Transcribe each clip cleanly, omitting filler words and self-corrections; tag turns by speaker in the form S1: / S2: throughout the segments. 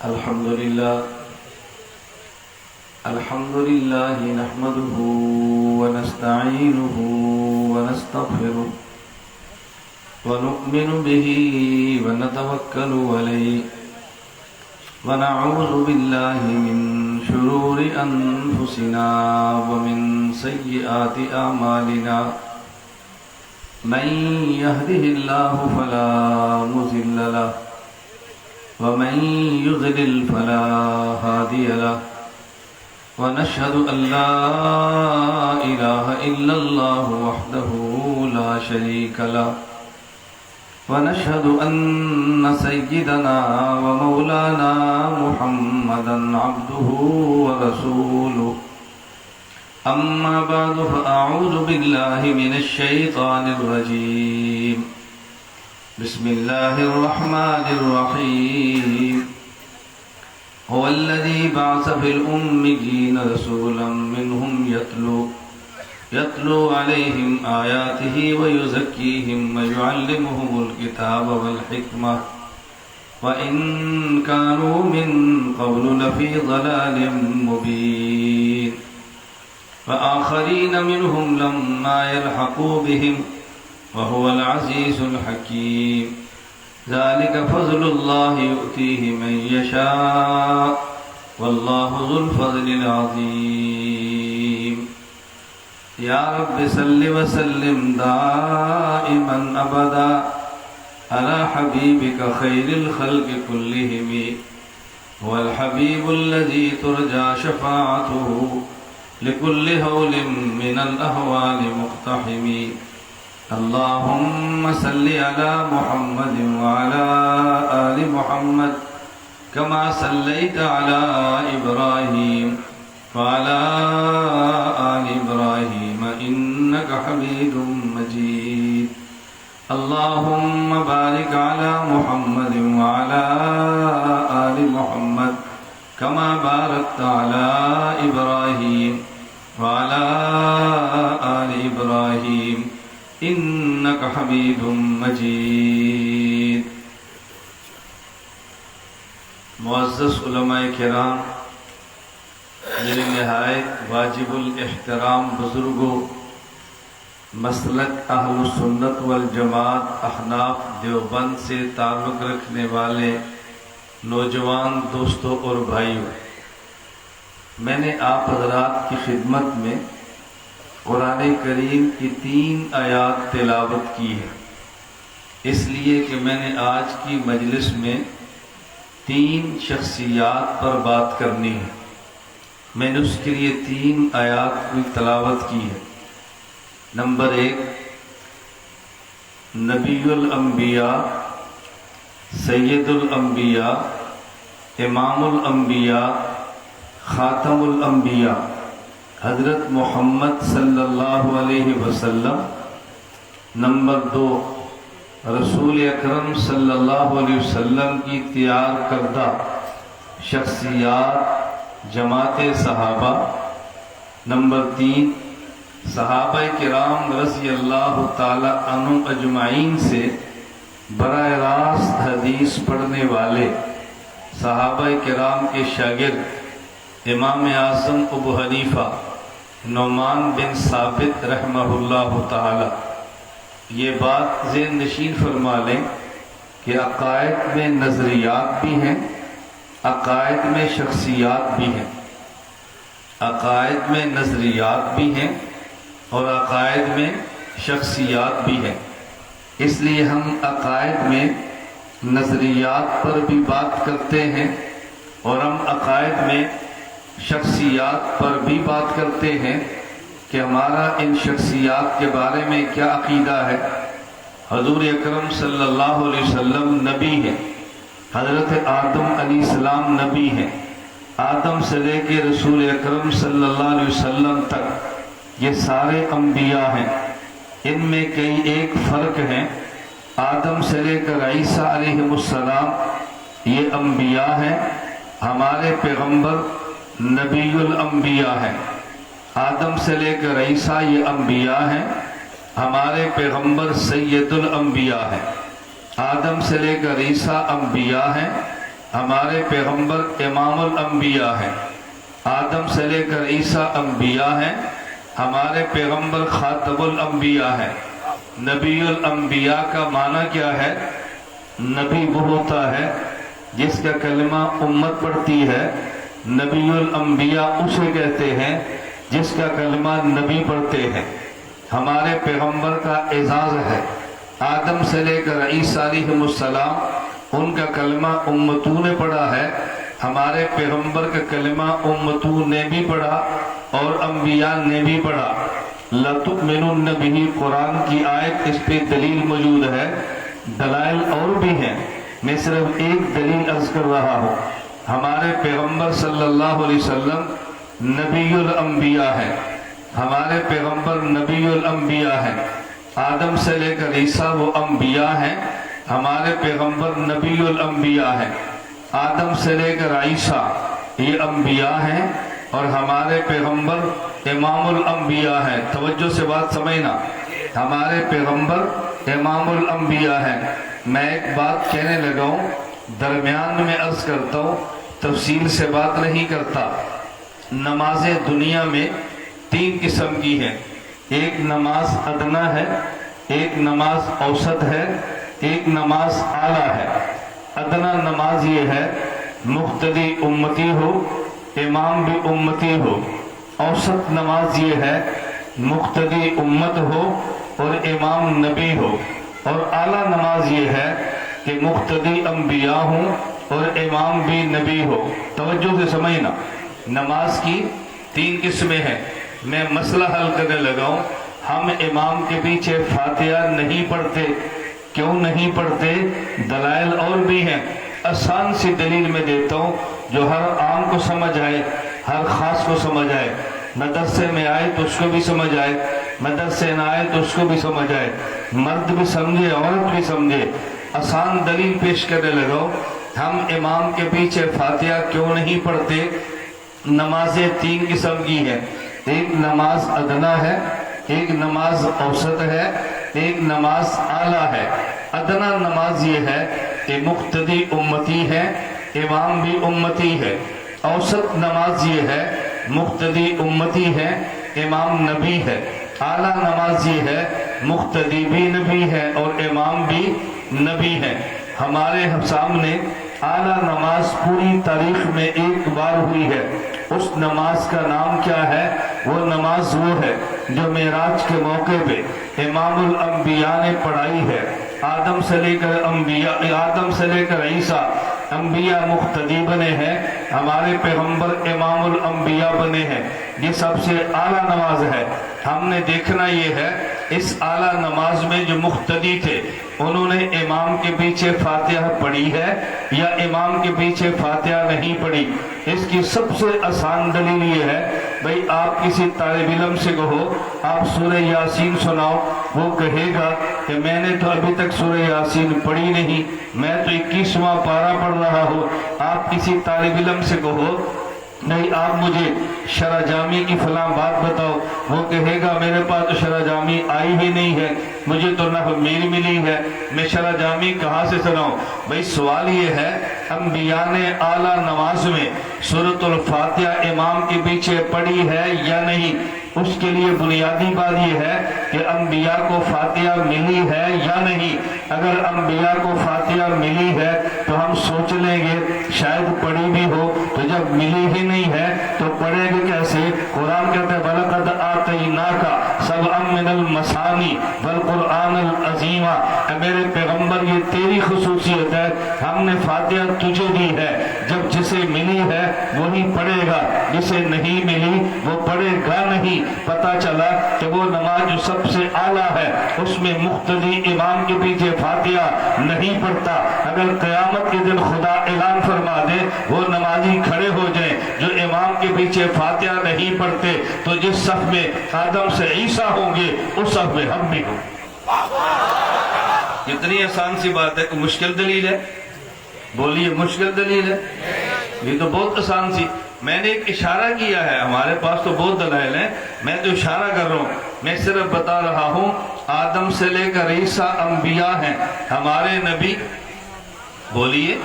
S1: الحمد لله نحمده ونستعينه ونستغفره ونؤمن به ونتوكل عليه ونعوذ بالله من شرور أنفسنا ومن سيئات أعمالنا من يهده الله فلا مضل له ومن يضلل فلا هادي له ونشهد أن لا إله إلا الله وحده لا شريك له ونشهد أن سيدنا ومولانا محمدا عبده ورسوله أما بعد فأعوذ بالله من الشيطان الرجيم بسم الله الرحمن الرحيم هو الذي بعث في الأميين رسولا منهم يتلو عليهم آياته ويزكيهم ويعلمهم الكتاب والحكمة وإن كانوا من قبل لفي ضلال مبين وآخرين منهم لما يلحقوا بهم وهو العزيز الحكيم ذلك فضل الله يؤتيه من يشاء والله ذو الفضل العظيم يا رب صل وسلم دائما أبدا على حبيبك خير الخلق كلهم هو الحبيب الذي ترجى شفاعته لكل هول من الأهوال مقتحم اللهم صل على محمد وعلى آل محمد كما صليت على إبراهيم وعلى آل إبراهيم إنك حميد مجيد اللهم بارك على محمد وعلى آل محمد كما باركت على إبراهيم وعلى آل إبراهيم إنك حميد مجيد معزز علماء کرام، میرے نہایت واجب الاحترام بزرگوں، مسلک اہل سنت والجماعت احناف دیوبند سے تعلق رکھنے والے نوجوان دوستوں اور بھائیوں، میں نے آپ حضرات کی خدمت میں قرآن کریم کی 3 آیات تلاوت کی ہے، اس لیے کہ میں نے آج کی مجلس میں 3 شخصیات پر بات کرنی ہے۔ میں نے اس کے لیے 3 آیات کی تلاوت کی ہے۔ نمبر 1، نبی الانبیاء، سید الانبیاء، امام الانبیاء، خاتم الانبیاء حضرت محمد صلی اللہ علیہ وسلم۔ نمبر 2، رسول اکرم صلی اللہ علیہ وسلم کی تیار کردہ شخصیات جماعت صحابہ۔ نمبر 3، صحابہ کرام رضی اللہ تعالی عنہم اجمعین سے براہ راست حدیث پڑھنے والے صحابہ کرام کے شاگرد امام اعظم ابو حنیفہ نعمان بن ثابت رحمہ اللہ تعالی۔ یہ بات ذہن نشین فرما لیں کہ عقائد میں نظریات بھی ہیں، عقائد میں شخصیات بھی ہیں، عقائد میں نظریات بھی ہیں اور عقائد میں شخصیات بھی ہیں۔ اس لیے ہم عقائد میں نظریات پر بھی بات کرتے ہیں اور ہم عقائد میں شخصیات پر بھی بات کرتے ہیں کہ ہمارا ان شخصیات کے بارے میں کیا عقیدہ ہے۔ حضور اکرم صلی اللہ علیہ وسلم نبی ہیں، حضرت آدم علیہ السلام نبی ہیں، آدم سے لے کے رسول اکرم صلی اللہ علیہ وسلم تک یہ سارے انبیاء ہیں۔ ان میں کئی ایک فرق ہیں، آدم سے لے کر عیسیٰ علیہ السلام یہ انبیاء ہیں، ہمارے پیغمبر نبی الانبیاء ہیں۔ آدم سے لے کر عیسیٰ یہ انبیاء ہیں، ہمارے پیغمبر سید الانبیاء ہیں۔ آدم سے لے کر عیسیٰ انبیاء ہیں، ہمارے پیغمبر امام الانبیاء ہیں، آدم سے لے کر عیسیٰ انبیاء ہیں، ہمارے پیغمبر خاتم الانبیاء ہیں۔ نبی الانبیاء کا معنی کیا ہے؟ نبی وہ ہوتا ہے جس کا کلمہ امت پڑھتی ہے، نبی الانبیاء اسے کہتے ہیں جس کا کلمہ نبی پڑھتے ہیں۔ ہمارے پیغمبر کا اعزاز ہے، آدم سے لے کر عیسیٰ علیہ السلام ان کا کلمہ امتوں نے پڑھا ہے، ہمارے پیغمبر کا کلمہ امتوں نے بھی پڑھا اور انبیاء نے بھی پڑھا۔ لَتُؤْمِنُنَّ بِهِ قرآن کی آیت اس پہ دلیل موجود ہے، دلائل اور بھی ہیں، میں صرف ایک دلیل عرض کر رہا ہوں۔ ہمارے پیغمبر صلی اللہ علیہ وسلم نبی الانبیاء ہیں، ہمارے پیغمبر نبی الانبیاء ہیں، آدم سے لے کر عیسیٰ وہ انبیاء ہیں، ہمارے پیغمبر نبی الانبیاء ہیں، آدم سے لے کر عیسیٰ یہ انبیاء ہیں اور ہمارے پیغمبر امام الانبیاء ہیں۔ توجہ سے بات سمجھنا، ہمارے پیغمبر امام الانبیاء ہیں۔ میں ایک بات کہنے لگا ہوں، درمیان میں عرض کرتا ہوں، تفصیل سے بات نہیں کرتا۔ نمازیں دنیا میں 3 قسم کی ہیں، ایک نماز ادنا ہے، ایک نماز اوسط ہے، ایک نماز اعلیٰ ہے۔ ادنا نماز یہ ہے مقتدی امتی ہو، امام بھی امتی ہو۔ اوسط نماز یہ ہے مقتدی امت ہو اور امام نبی ہو، اور اعلیٰ نماز یہ ہے کہ مقتدی انبیاء ہوں اور امام بھی نبی ہو۔ توجہ سے سمجھنا، نماز کی 3 قسمیں ہیں۔ میں مسئلہ حل کرنے لگا ہوں، ہم امام کے پیچھے فاتحہ نہیں پڑھتے۔ کیوں نہیں پڑھتے؟ دلائل اور بھی ہیں، آسان سی دلیل میں دیتا ہوں جو ہر عام کو سمجھ آئے، ہر خاص کو سمجھ آئے۔ مدرسے میں آئے تو اس کو بھی سمجھ آئے، مدرسے نہ آئے تو اس کو بھی سمجھ آئے، مرد بھی سمجھے عورت بھی سمجھے۔ آسان دلیل پیش کرنے لگا ہوں، ہم امام کے پیچھے فاتحہ کیوں نہیں پڑھتے؟ نمازیں 3 قسم کی ہیں، ایک نماز ادنا ہے، ایک نماز اوسط ہے، ایک نماز اعلیٰ ہے۔ ادنا نماز یہ ہے کہ مقتدی امتی ہے، امام بھی امتی ہے۔ اوسط نماز یہ ہے مقتدی امتی ہے، امام نبی ہے۔ اعلیٰ نماز یہ ہے مقتدی بھی نبی ہے اور امام بھی نبی ہے۔ ہمارے سامنے اعلیٰ نماز پوری تاریخ میں ایک بار ہوئی ہے، اس نماز کا نام کیا ہے؟ وہ نماز وہ ہے جو معراج کے موقع پہ امام الانبیاء نے پڑھائی ہے۔ آدم سے لے کر عیسیٰ انبیاء مقتدی بنے ہیں، ہمارے پیغمبر امام الانبیاء بنے ہیں۔ یہ سب سے اعلیٰ نماز ہے۔ ہم نے دیکھنا یہ ہے اس اعلیٰ نماز میں جو مقتدی تھے انہوں نے امام کے پیچھے فاتحہ پڑھی ہے یا امام کے پیچھے فاتحہ نہیں پڑھی۔ اس کی سب سے آسان دلیل یہ ہے، بھئی آپ کسی طالب علم سے کہو آپ سورہ یاسین سناؤ، وہ کہے گا کہ میں نے تو ابھی تک سورہ یاسین پڑھی نہیں، میں تو 21واں پارہ پڑھ رہا ہوں۔ آپ کسی طالب علم سے کہو نہیں آپ مجھے شرح جامی کی فلاں بات بتاؤ، وہ کہے گا میرے پاس تو شرح جامی آئی ہی نہیں ہے، مجھے تو نحو میری ملی ہے، میں شرح جامی کہاں سے سناؤں؟ بھئی سوال یہ ہے، انبیاء نے اعلیٰ نماز میں سورۃ الفاتحہ امام کے پیچھے پڑھی ہے یا نہیں؟ اس کے لیے بنیادی بات یہ ہے کہ انبیاء کو فاتحہ ملی ہے یا نہیں۔ اگر انبیاء کو فاتحہ ملی ہے تو ہم سوچ لیں گے شاید پڑھی بھی ہو، تو جب ملی ہی نہیں ہے تو پڑھے گے کیسے؟ قرآن کہتا ہے وَلَقَدْ آتَيْنَاكَ سَبْعًا مِنَ الْمَثَانِي وَالْقُرْآنَ الْعَظِيمَ۔ اے میرے پیغمبر یہ تیری خصوصیت ہے، ہم نے فاتحہ تجھے دی ہے، جب جسے ملی ہے وہی پڑھے گا، جسے نہیں ملی وہ پڑھے گا نہیں۔ پتہ چلا کہ وہ نماز جو سب سے اعلیٰ ہے اس میں مقتدی امام کے پیچھے فاتحہ نہیں پڑھتا۔ اگر قیامت کے دن خدا اعلان فرما دے وہ نمازی کھڑے ہو جائیں جو امام کے پیچھے فاتحہ نہیں پڑھتے، تو جس صف میں آدم سے عیسیٰ ہوں گے اس صف میں ہم بھی ہوں گے۔ اتنی آسان سی بات ہے کہ مشکل دلیل ہے؟ بولیے مشکل دلیل ہے؟ یہ تو بہت آسان سی، میں نے ایک اشارہ کیا ہے، ہمارے پاس تو بہت دلائل ہیں، میں تو اشارہ کر رہا ہوں، میں صرف بتا رہا ہوں آدم سے لے کر عیسیٰ انبیاء ہیں، ہمارے نبی بولیے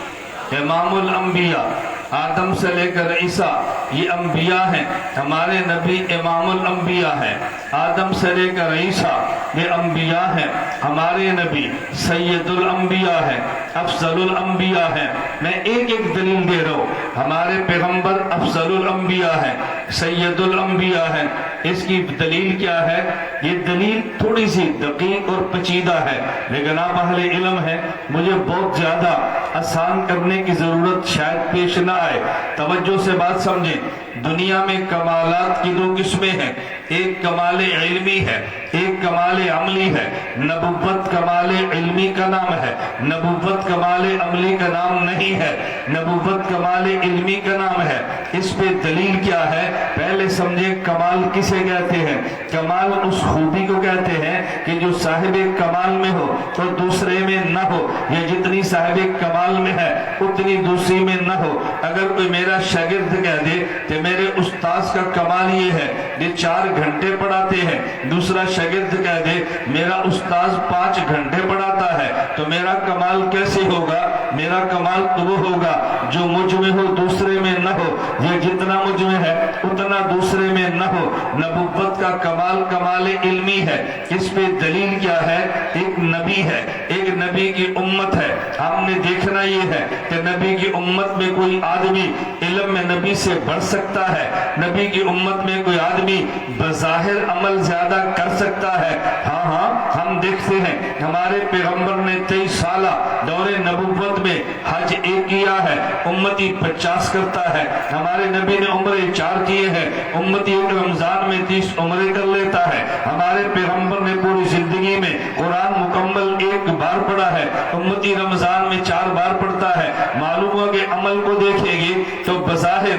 S1: امام الانبیاء آدم سے لے کر عیسیٰ یہ انبیاء ہیں، ہمارے نبی امام الانبیاء ہیں۔ آدم سے لے کر عیسیٰ یہ انبیاء ہیں، ہمارے نبی سید الانبیاء ہیں، افضل الانبیاء ہیں۔ میں ایک ایک دلیل دے رہا ہوں، ہمارے پیغمبر افضل الانبیاء ہیں، سید الانبیاء ہیں۔ اس کی دلیل کیا ہے؟ یہ دلیل تھوڑی سی دقیق اور پیچیدہ ہے، لیکن آپ اہل علم ہیں، مجھے بہت زیادہ آسان کرنے کی ضرورت شاید پیش نہ آئے۔ توجہ سے بات سمجھیں۔ دنیا میں کمالات کی دو قسمیں ہیں، ایک کمال علمی ہے، ایک کمال عملی ہے۔ نبوت کمال علمی کا نام ہے، نبوت کمال عملی کا نام نہیں ہے، نبوت کمال علمی کا نام ہے۔ اس پہ دلیل کیا ہے؟ پہلے سمجھیں کمال کسے کہتے ہیں؟ کمال اس خوبی کو کہتے ہیں کہ جو صاحب کمال میں ہو تو دوسرے میں نہ ہو، یا جتنی صاحب کمال میں ہے اتنی دوسری میں نہ ہو۔ اگر کوئی میرا شاگرد کہہ دے کہ میرے استاذ کا کمال یہ ہے یہ 4 گھنٹے پڑھاتے ہیں، دوسرا شاگرد کہہ دے میرا استاذ 5 گھنٹے پڑھاتا ہے، تو میرا کمال کیسے ہوگا؟ میرا کمال تو وہ ہوگا جو مجھ میں ہو دوسرے میں نہ ہو، یہ جتنا مجھ میں ہے اتنا دوسرے میں نہ ہو۔ نبوت کا کمال کمال علمی ہے۔ اس پہ دلیل کیا ہے؟ ایک نبی ہے، ایک نبی کی امت ہے۔ ہم نے دیکھنا یہ ہے کہ نبی کی امت میں کوئی آدمی علم میں نبی سے بڑھ سکتا ہے، نبی کی امت میں کوئی آدمی بظاہر عمل زیادہ کر سکتا ہے۔ ہاں ہم دیکھتے ہیں ہمارے پیغمبر نے 23 سالہ دور نبوت میں حج 1 کیا ہے، امتی 50 کرتا ہے۔ ہمارے نبی نے عمرے 4 کیے ہیں، امتی ایک رمضان میں 30 عمرے کر لیتا ہے۔ ہمارے پیغمبر نے پوری زندگی میں قرآن مکمل 1 بار پڑھا ہے، امتی رمضان میں 4 بار پڑھتا ہے۔ معلوم ہوا کہ عمل کو دیکھیں گے تو بظاہر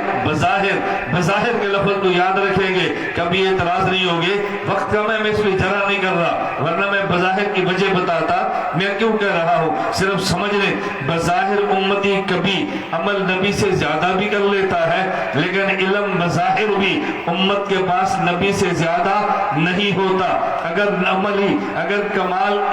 S1: کے لفظ کو یاد رکھیں گے، کبھی اعتراض نہیں ہوگے۔ وقت کا میں اس پہ جرا نہیں کر رہا، ورنہ میں بظاہر کی وجہ بتاتا، میں کیوں کہہ رہا ہوں صرف سمجھ لیں۔ بظاہر امتی کبھی عمل نبی سے زیادہ بھی کر لیتا ہے، لیکن علم بظاہر بھی امت کے پاس نبی سے زیادہ نہیں ہوتا۔ اگر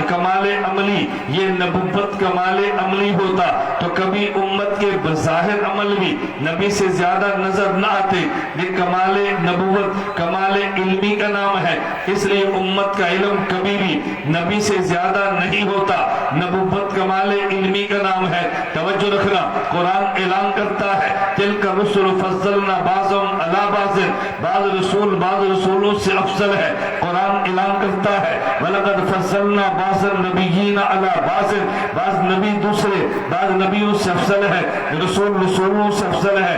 S1: کمال عملی یہ نبوت کمال عملی ہوتا تو کبھی امت کے بظاہر عمل بھی نبی سے زیادہ نظر نہ آتے۔ یہ کمال نبوت کمال علمی کا نام ہے، اس لیے امت کا علم کبھی بھی نبی سے زیادہ نہیں ہوتا۔ نبوت کمال علمی کا نام ہے۔ توجہ رکھنا، قرآن اعلان کرتا ہے تلک الرسل فضلنا بعضهم علی بعض، بعض رسولوں سے افضل ہے۔ قرآن اعلان کرتا ہے وَلَقَدْ فَضَّلْنَا بَعْضَ النَّبِيِّينَ عَلَى بَعْضٍ، بعض نبی دوسرے بعض نبیوں سے افضل ہے، رسولوں سے افضل ہے،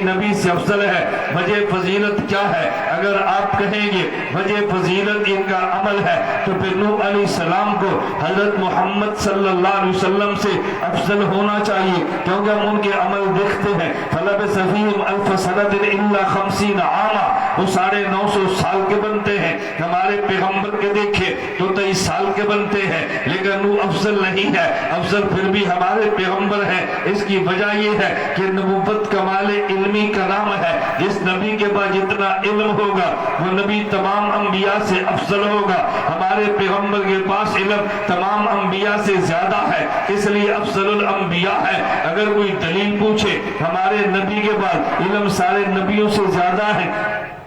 S1: نبی سے افضل ہے۔ وجہ فضیلت کیا ہے؟ اگر آپ کہیں گے وجہ فضیلت ان کا عمل ہے تو پھر نوح علیہ السلام کو حضرت محمد صلی اللہ علیہ وسلم سے افضل ہونا چاہیے، کیونکہ ہم ان کے عمل دیکھتے ہیں۔ فَلَبِثَ فِيهِمْ أَلْفَ سَنَةٍ إِلَّا 50 عاما، وہ 950 سال کے بنتے ہیں۔ ہمارے پیغمبر کے دیکھے تو 23 سال کے بنتے ہیں، لیکن نوح افضل نہیں ہے، افضل پھر بھی ہمارے پیغمبر ہیں۔ اس کی وجہ یہ ہے کہ نبوت کمال علمی کا نام ہے۔ جس نبی کے پاس جتنا علم ہوگا وہ نبی تمام انبیاء سے افضل ہوگا۔ ہمارے پیغمبر کے پاس علم تمام انبیاء سے زیادہ ہے، اس لیے افضل الانبیاء ہے۔ اگر کوئی دلیل پوچھے ہمارے نبی کے پاس علم سارے نبیوں سے زیادہ ہے،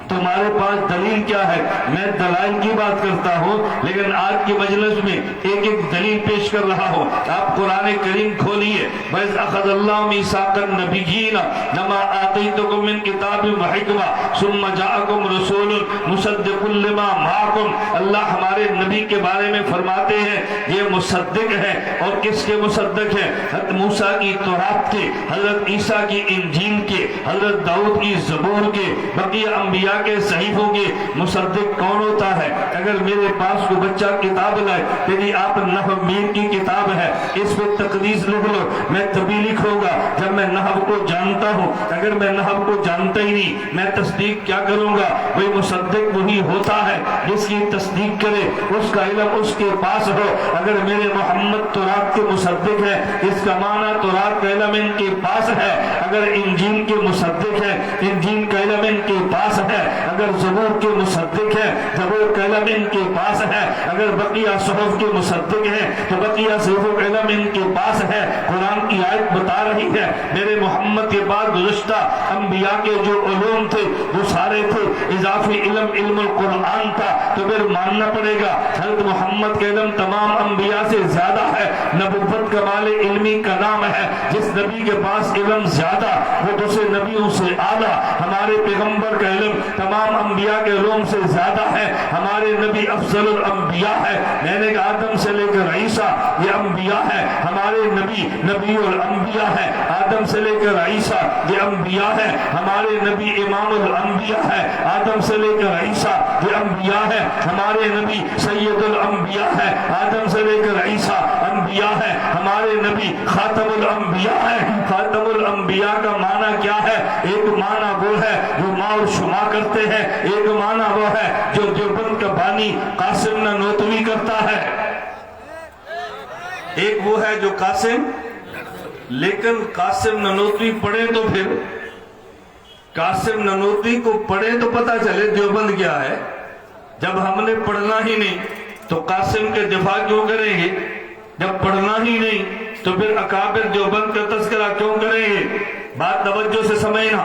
S1: تمہارے پاس دلیل کیا ہے؟ میں دلائل کی بات کرتا ہوں، لیکن آج کی مجلس میں ایک ایک دلیل پیش کر رہا ہوں۔ آپ قرآن کریم کھولیے، وَإِذْ أَخَذَ اللَّهُ مِيثَاقَ النَّبِيِّينَ لَمَا آتَيْتُكُم مِّن كِتَابٍ وَحِكْمَةٍ ثُمَّ جَاءَكُمْ رَسُولٌ مُصَدِّقٌ لِّمَا مَعَكُمْ۔ اللہ ہمارے نبی کے بارے میں فرماتے ہیں یہ مصدق ہے، اور کس کے مصدق ہے؟ حضرت موسیٰ کی تورات کے، حضرت عیسیٰ کی انجیل کے، حضرت داؤد کی زبور کے، بقیہ انبیاء کے صحیفوں کے مصدق کون ہوتا ہے؟ اگر میرے پاس کوئی بچہ کتاب لائے تیری آپ نحو میر کی کتاب ہے، اس پہ تقدیس لکھ لو، میں تبھی لکھوں گا جب میں نحو کو جانتا ہوں۔ اگر میں نحو کو جانتا ہی نہیں میں تصدیق کیا کروں گا؟ وہی مصدق وہی ہوتا ہے جس کی تصدیق کرے، اس کا علم اس کے پاس ہو۔ اگر میرے محمد تورات کے مصدق ہے، اس کا معنی تورات کا علم ان کے پاس ہے۔ اگر انجیل کے مصدق ہے، انجیل کا علم ان کے پاس ہے۔ اگر زبور کے مصدق ہیں زبور کا علم ان کے پاس ہے، اگر بقیہ صحف کے مصدق ہیں تو بقیہ صحف کا علم ان کے پاس ہے۔ قرآن کی آیت بتا رہی ہے میرے محمد کے بعد گزشتہ انبیاء کے جو علوم تھے وہ سارے تھے اضافی علم، علم القرآن تھا، تو پھر ماننا پڑے گا حضرت محمد کا علم تمام انبیاء سے زیادہ ہے۔ نبوت کمال علمی کا نام ہے، جس نبی کے پاس علم زیادہ وہ دوسرے نبیوں سے اعلیٰ۔ ہمارے پیغمبر کا علم تمام انبیاء کے علوم سے زیادہ ہے، ہمارے نبی افضل الانبیاء ہے۔ میں نے کہا آدم سے لے کر عیسیٰ یہ انبیاء ہے، ہمارے نبی نبی الانبیاء ہے۔ آدم سے لے کر عیسیٰ یہ انبیاء ہے، ہمارے نبی امام الانبیاء ہے۔ آدم سے لے کر عیسیٰ یہ انبیاء ہے، ہمارے نبی سید الانبیاء ہے۔ آدم سے لے کر عیسیٰ انبیاء ہے، ہمارے نبی خاتم الانبیاء ہے۔ خاتم الانبیاء کا معنی کیا ہے؟ ایک معنی وہ ہے جو ماں اور شما کرتے ہیں، ایک معنی وہ ہے جو دیوبند کا بانی قاسم نانوتوی کرتا ہے۔ ایک وہ ہے جو قاسم، لیکن قاسم نانوتوی پڑھے تو پھر قاسم نانوتوی کو پڑھے تو پتہ چلے دیوبند کیا ہے۔ جب ہم نے پڑھنا ہی نہیں تو قاسم کے دفاع کیوں کریں گے؟ جب پڑھنا ہی نہیں تو پھر اکابر دیوبند کا تذکرہ کیوں کریں گے؟ بات توجہ سے سمجھنا۔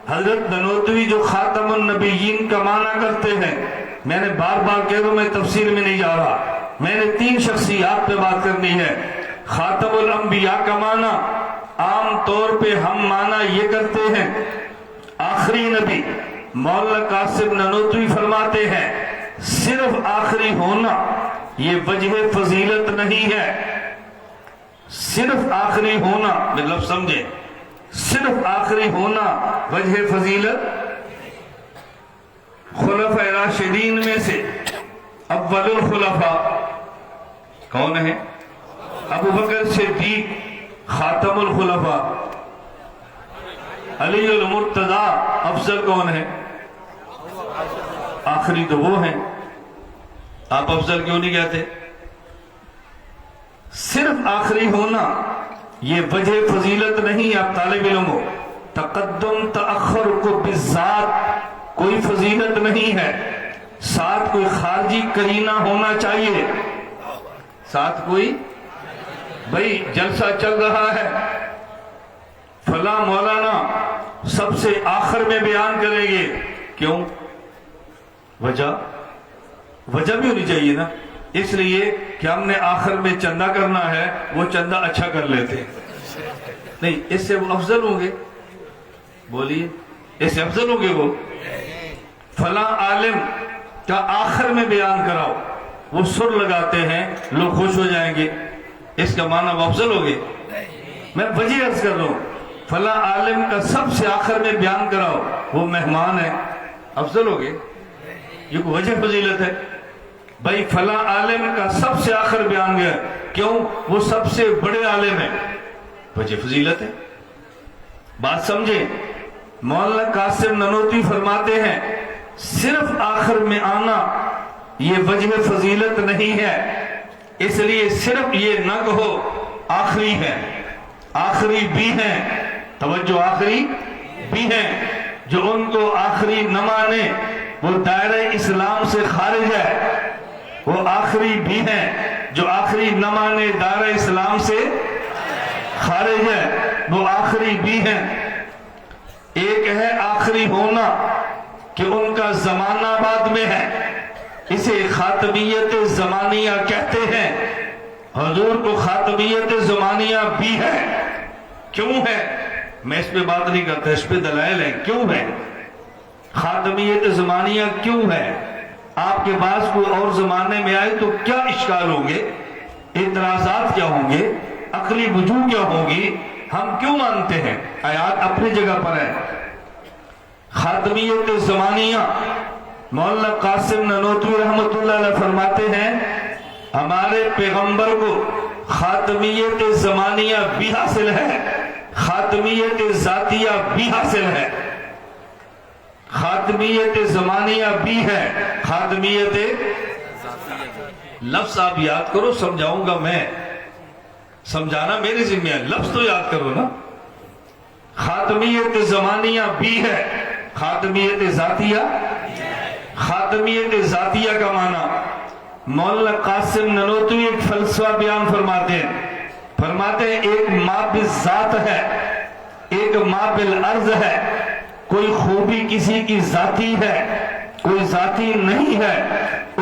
S1: حضرت نانوتوی جو خاتم النبیین کا معنی کرتے ہیں، میں نے بار بار کہہ دوں، میں تفسیر میں نہیں جا رہا، میں نے 3 شخصیات پہ بات کرنی ہے۔ خاتم الانبیاء کا معنی عام طور پہ ہم معنی یہ کرتے ہیں آخری نبی۔ مولانا قاسم نانوتوی فرماتے ہیں صرف آخری ہونا یہ وجہ فضیلت نہیں ہے۔ صرف آخری ہونا، مطلب سمجھیں، صرف آخری ہونا وجہ فضیلت۔ خلفاء راشدین میں سے اول الخلفاء کون ہے؟ ابو بکر صدیق خاتم الخلفاء۔ علی المرتضیٰ افضل کون ہے؟ آخری تو وہ ہیں، آپ افضل کیوں نہیں کہتے؟ صرف آخری ہونا یہ وجہ فضیلت نہیں۔ آپ طالب علم ہو، تقدم تأخر کو بالذات کوئی فضیلت نہیں ہے، ساتھ کوئی خارجی کرینہ ہونا چاہیے، ساتھ کوئی، بھئی جلسہ چل رہا ہے، فلاں مولانا سب سے آخر میں بیان کریں گے، کیوں؟ وجہ بھی ہونی چاہیے نا، اس لیے کہ ہم نے آخر میں چندہ کرنا ہے، وہ چندہ اچھا کر لیتے نہیں، اس سے وہ افضل ہوں گے، بولیے اس سے افضل ہوں گے وہ۔ فلاں عالم کا آخر میں بیان کراؤ، وہ سر لگاتے ہیں، لوگ خوش ہو جائیں گے، اس کا معنی وہ افضل ہو گئے۔ میں وجہ عرض کر رہا ہوں، فلاں عالم کا سب سے آخر میں بیان کراؤ، وہ مہمان ہے، افضل ہو گئے، یہ کوئی وجہ فضیلت ہے؟ بھائی فلاں عالم کا سب سے آخر بیان گیا، کیوں؟ وہ سب سے بڑے عالم ہیں، وجہ فضیلت ہے۔ بات سمجھیں، مولانا قاسم نانوتوی فرماتے ہیں صرف آخر میں آنا یہ وجہ فضیلت نہیں ہے، اس لیے صرف یہ نہ کہو آخری ہے، آخری بھی ہیں، توجہ، آخری بھی ہیں، جو ان کو آخری نہ مانے وہ دائرہ اسلام سے خارج ہے۔ وہ آخری بھی ہیں، جو آخری نہ مانے دائرہ اسلام سے خارج ہے، وہ آخری بھی ہیں۔ ایک ہے آخری ہونا کہ ان کا زمانہ بعد میں ہے، اسے خاتمیت زمانیہ کہتے ہیں۔ حضور کو خاتمیت زمانیہ بھی ہے، کیوں ہے؟ میں اس پہ بات نہیں کرتا، اس پہ دلائل ہے کیوں ہے خاتمیت زمانیہ، کیوں ہے؟ آپ کے پاس کوئی اور زمانے میں آئے تو کیا اشکال ہوں گے، اعتراضات کیا ہوں گے، عقلی وجوہ کیا ہوگی؟ ہم کیوں مانتے ہیں؟ آیات اپنی جگہ پر ہے۔ خاتمیت زمانیہ، مولانا قاسم نانوتوی رحمۃ اللہ علیہ فرماتے ہیں ہمارے پیغمبر کو خاتمیت زمانیہ بھی حاصل ہے، خاتمیت ذاتیہ بھی حاصل ہے، خاتمیت زمانیہ بھی ہے، خاتمیت لفظ آپ یاد کرو، سمجھاؤں گا میں، سمجھانا میری ذمہ ہے، لفظ تو یاد کرو نا۔ خاتمیت زمانیہ بھی ہے، خاتمیت ذاتیہ، خاتمیت ذاتیہ کا معنی مولانا قاسم ننوتوی ایک فلسفہ بیان فرماتے ہیں ایک ما بالذات ہے، ایک ما بالعرض ہے۔ کوئی خوبی کسی کی ذاتی ہے، کوئی ذاتی نہیں ہے،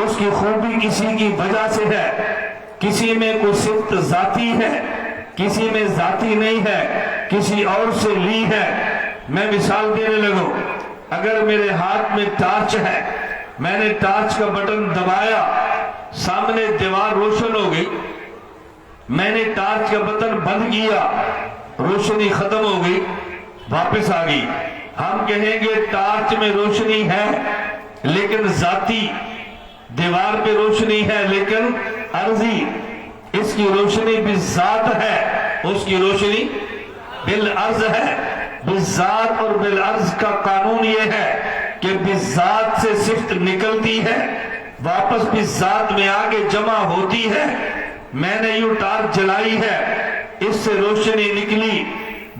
S1: اس کی خوبی کسی کی وجہ سے ہے۔ کسی میں کوئی صفت ذاتی ہے، کسی میں ذاتی نہیں ہے، کسی اور سے لی ہے۔ میں مثال دینے لگوں، اگر میرے ہاتھ میں ٹارچ ہے، میں نے ٹارچ کا بٹن دبایا، سامنے دیوار روشن ہو گئی، میں نے ٹارچ کا بٹن بند کیا، روشنی ختم ہو گئی، واپس آ گئی۔ ہم کہیں گے ٹارچ میں روشنی ہے لیکن ذاتی، دیوار پہ روشنی ہے لیکن عرضی، اس کی روشنی بالذات ہے، اس کی روشنی بالعرض ہے۔ بالذات اور بالعرض کا قانون یہ ہے کہ بالذات سے صفت نکلتی ہے، واپس بالذات میں آگے جمع ہوتی ہے۔ میں نے یوں ٹارچ جلائی ہے، اس سے روشنی نکلی،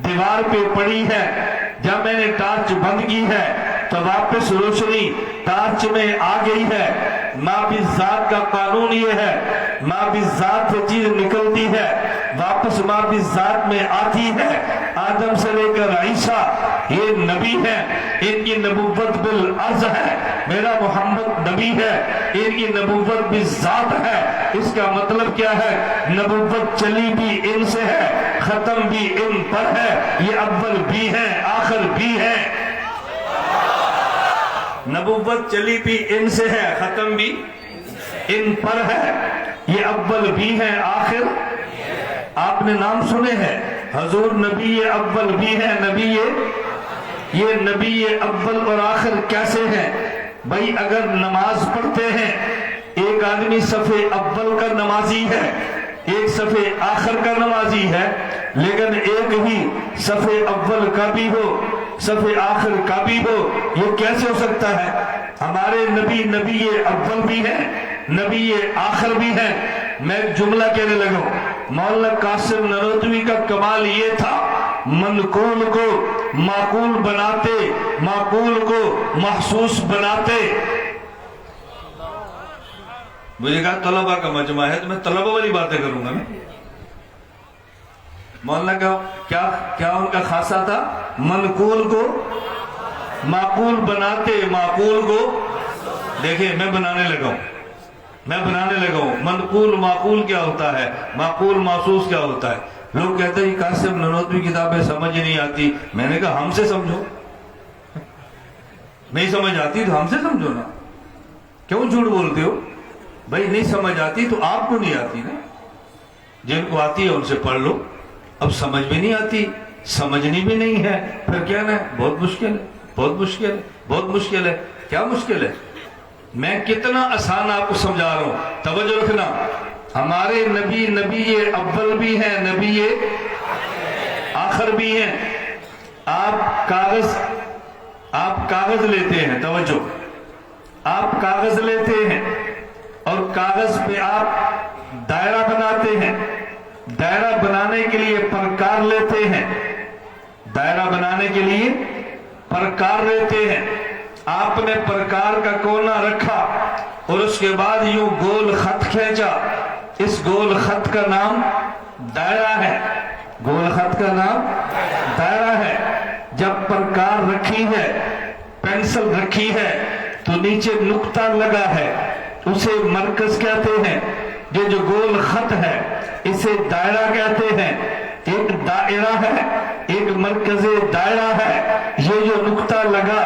S1: دیوار پہ پڑی ہے، جب میں نے ٹارچ بند کی ہے تو واپس روشنی ٹارچ میں آ گئی ہے۔ ما بالذات کا قانون یہ ہے، ما بالذات سے چیز نکلتی ہے، واپس ما بالذات میں آتی ہے۔ آدم سے لے کر عیسیٰ یہ نبی ہیں، ان کی نبوت بالعرض ہے، میرا محمد نبی ہے، ان کی نبوت بالذات ہے۔ اس کا مطلب کیا ہے؟ نبوت چلی بھی ان سے ہے، ختم بھی ان پر ہے، یہ اول بھی ہیں آخر بھی ہیں۔ نبوت چلی بھی ان سے ہے، ختم بھی ان پر ہے، یہ اول بھی ہیں آخر۔ آپ نے نام سنے ہیں حضور نبی اول بھی ہیں، یہ نبی اول اور آخر کیسے ہیں؟ بھائی اگر نماز پڑھتے ہیں، ایک آدمی صف اول کا نمازی ہے، ایک صف آخر کا نمازی ہے، لیکن ایک ہی صف اول کا بھی ہو، صف آخر کا بھی ہو، یہ کیسے ہو سکتا ہے؟ ہمارے نبی اول بھی ہیں، نبی آخر بھی ہیں۔ میں ایک جملہ کہنے لگا، مولانا قاسم ننوتوی کا کمال یہ تھا، منقول کو معقول بناتے، معقول کو محسوس بناتے۔ مجھے کہا طلبہ کا مجمع ہے تو میں طلبہ والی باتیں کروں گا نا۔ مولانا کا کیا ان کا خاصہ تھا؟ منقول کو معقول بناتے، معقول کو دیکھیں میں بنانے لگا ہوں۔ منقول معقول کیا ہوتا ہے، معقول محسوس کیا ہوتا ہے؟ لوگ کہتے ہیں قاسم ننوتوی کتابیں سمجھ نہیں آتی۔ میں نے کہا ہم سے سمجھو، نہیں سمجھ آتی تو ہم سے سمجھو نا، کیوں جھوٹ بولتے ہو؟ بھائی نہیں سمجھ آتی تو آپ کو نہیں آتی نا، جن کو آتی ہے ان سے پڑھ لو۔ اب سمجھ بھی نہیں آتی، سمجھنی بھی نہیں ہے، پھر کیا نا بہت مشکل ہے۔ کیا مشکل ہے؟ میں کتنا آسان آپ کو سمجھا رہا ہوں، توجہ رکھنا۔ ہمارے نبی اول بھی ہیں، نبی آخر بھی ہیں۔ آپ کاغذ لیتے ہیں، توجہ، آپ کاغذ لیتے ہیں اور کاغذ پہ آپ دائرہ بناتے ہیں، دائرہ بنانے کے لیے پرکار لیتے ہیں، دائرہ بنانے کے لیے پرکار لیتے ہیں۔ آپ نے پرکار کا کونا رکھا اور اس کے بعد یوں گول خط کھینچا، اس گول خط کا نام دائرہ ہے، گول خط کا نام دائرہ ہے۔ جب پرکار رکھی ہے، پینسل رکھی ہے تو نیچے نقطہ لگا ہے، اسے مرکز کہتے ہیں۔ یہ جو گول خط ہے اسے دائرہ کہتے ہیں۔ ایک دائرہ ہے، ایک مرکز دائرہ ہے۔ یہ جو نقطہ لگا،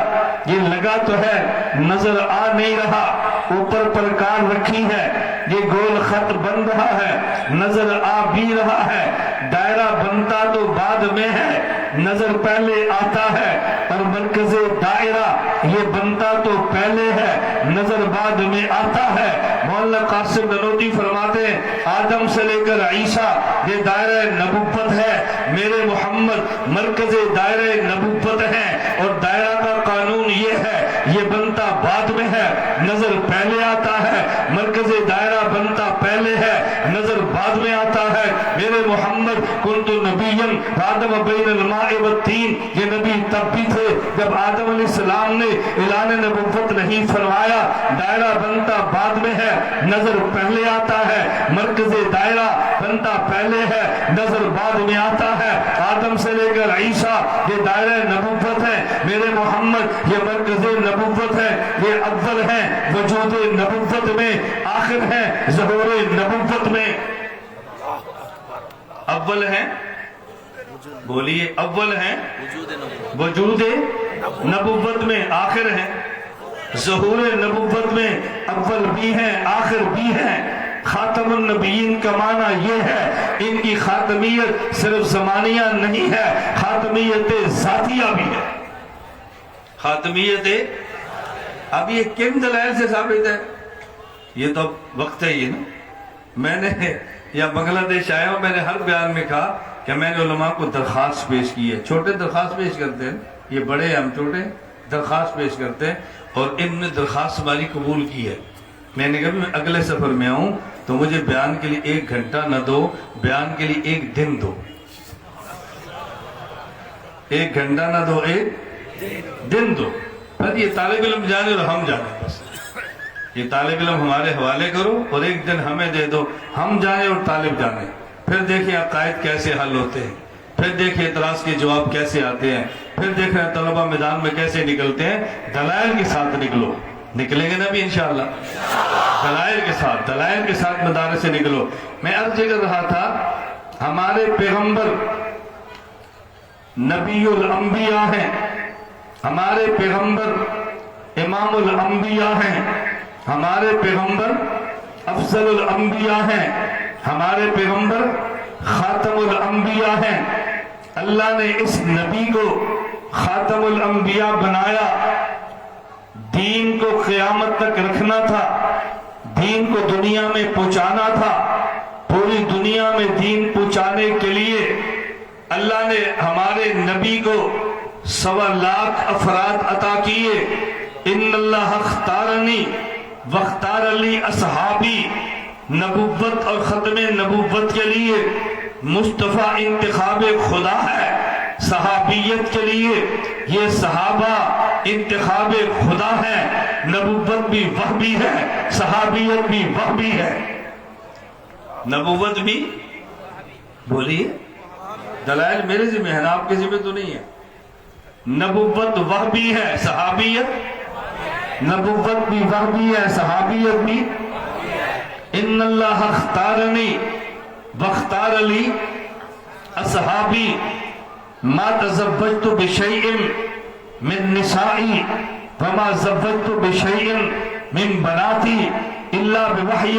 S1: یہ لگا تو ہے، نظر آ نہیں رہا، اوپر پرکار رکھی ہے، یہ گول خط بن رہا ہے، نظر آ بھی رہا ہے۔ دائرہ بنتا تو بعد میں ہے، نظر پہلے آتا ہے، اور مرکز دائرہ یہ بنتا تو پہلے ہے، نظر بعد میں آتا ہے۔ مولانا قاسم ننوتوی فرماتے ہیں آدم سے لے کر عیسیٰ یہ دائرہ نبوت ہے، میرے محمد مرکز دائرہ نبوت ہے۔ اور دائرہ کا قانون یہ ہے، یہ بنتا بعد میں ہے، نظر پہلے آتا ہے۔ مرکز دائرہ بنتا پہلے ہے، نظر بعد میں آتا ہے۔ میرے محمد کنت نبیًا آدم بین الماء والتین، یہ نبی تب بھی تھے جب آدم علیہ السلام نے اعلان نبوت نہیں فرمایا۔ دائرہ بنتا بعد میں ہے، نظر پہلے آتا ہے، مرکز دائرہ بنتا پہلے ہے، نظر بعد میں آتا ہے۔ آدم سے لے کر عیسیٰ یہ دائرہ نبوت ہے، میرے محمد یہ مرکز نبوت ہے، یہ اول ہیں وجود نبوت میں، آخر ہیں ظہور نبوت میں۔ اول ہیں، بولیے اول ہیں وجود نبوت میں، آخر ہیں ظہور نبوت میں، اول بھی ہیں آخر بھی ہیں۔ خاتم النبیین کا معنی یہ ہے ان کی خاتمیت صرف زمانیہ نہیں ہے، خاتمیت ذاتیہ بھی ہے۔ خاتمیت اب یہ کن دلائل سے ثابت ہے؟ یہ تو وقت ہے یہ نا، میں نے یا بنگلہ دیش آیا ہوں، میں نے ہر بیان میں کہا کہ میں نے علماء کو درخواست پیش کی ہے، چھوٹے درخواست پیش کرتے ہیں، یہ بڑے ہم چھوٹے درخواست پیش کرتے ہیں، اور ان نے درخواست ہماری قبول کی ہے۔ میں نے کہا میں اگلے سفر میں آؤں تو مجھے بیان کے لیے 1 گھنٹہ نہ دو، بیان کے لیے 1 دن دو، 1 گھنٹہ نہ دو 1 دن دو، بس یہ طالب علم جانے اور ہم جانے، بس یہ طالب علم ہمارے حوالے کرو اور 1 دن ہمیں دے دو، ہم جائیں اور طالب جانے، پھر دیکھیں عقائد کیسے حل ہوتے ہیں، پھر دیکھیں اعتراض کے جواب کیسے آتے ہیں، پھر دیکھیں طلبہ میدان میں کیسے نکلتے ہیں۔ دلائل کے ساتھ نکلو، نکلیں گے نا بھی انشاءاللہ، دلائل کے ساتھ مدارس سے نکلو۔ میں عرض کر رہا تھا ہمارے پیغمبر نبی الانبیاء ہیں، ہمارے پیغمبر امام الانبیاء ہیں، ہمارے پیغمبر افضل الانبیاء ہیں، ہمارے پیغمبر خاتم الانبیاء ہیں۔ اللہ نے اس نبی کو خاتم الانبیاء بنایا، دین کو قیامت تک رکھنا تھا، دین کو دنیا میں پہنچانا تھا، پوری دنیا میں دین پہنچانے کے لیے اللہ نے ہمارے نبی کو 1.25 لاکھ افراد عطا کیے۔ ان اللہ اختارنی واختار لی اصحابی، نبوت اور ختم نبوت کے لیے مصطفیٰ انتخاب خدا ہے، صحابیت کے لیے یہ صحابہ انتخاب خدا ہے، نبوت بھی وہ بھی ہے، صحابیت بھی وہ بھی ہے، نبوت بھی، بولیے دلائل میرے ذمہ ہے نا، آپ کے ذمہ تو نہیں ہے۔ نبوت وہ بھی ہے، صحابیت، نبوت بھی وہ بھی ہے، صحابیت بھی۔ ان اللہ اختارنی واختار لی اصحابی، ما تزوجت بشیء من نسائی وما زوجت بشیء من بناتی الا بوحی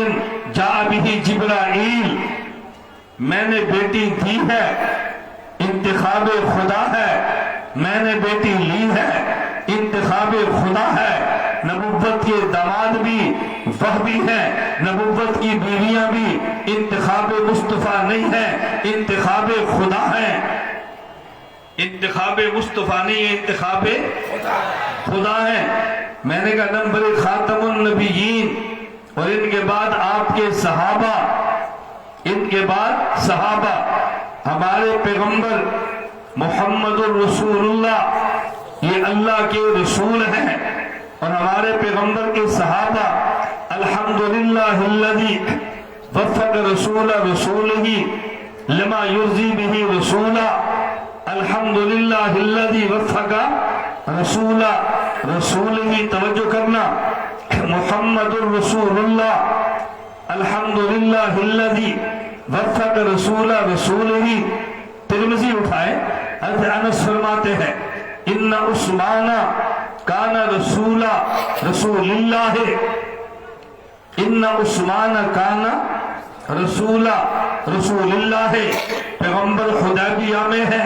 S1: جاء به جبرائیل۔ میں نے بیٹی دی ہے، انتخاب خدا ہے، میں نے بیٹی لی ہے، انتخاب خدا ہے۔ نبوت کے داماد بھی وہ بھی ہیں، نبوت کی بیویاں بھی انتخاب مصطفیٰ نہیں ہے، انتخاب خدا ہے، انتخاب مصطفیٰ نہیں ہے، انتخاب خدا ہے۔ میں نے کہا نمبر خاتم النبیین، اور ان کے بعد آپ کے صحابہ، ان کے بعد صحابہ، ہمارے پیغمبر محمد الرسول اللہ یہ اللہ کے رسول ہیں، اور ہمارے پیغمبر کے صحابہ الحمدللہ الذی وفق رسول رسولہ لما یرضی بہ رسولا، الحمدللہ الذی وفق رسول رسولہ، توجہ کرنا، محمد الرسول اللہ الحمدللہ الذی وفق رسول رسولہ۔ ترمذی اٹھائے، حضرت انس فرماتے ہیں ان عثمان کان رسول اللہ، ان عثمان کان رسول اللہ۔ پیغمبر حدیبیہ میں ہے،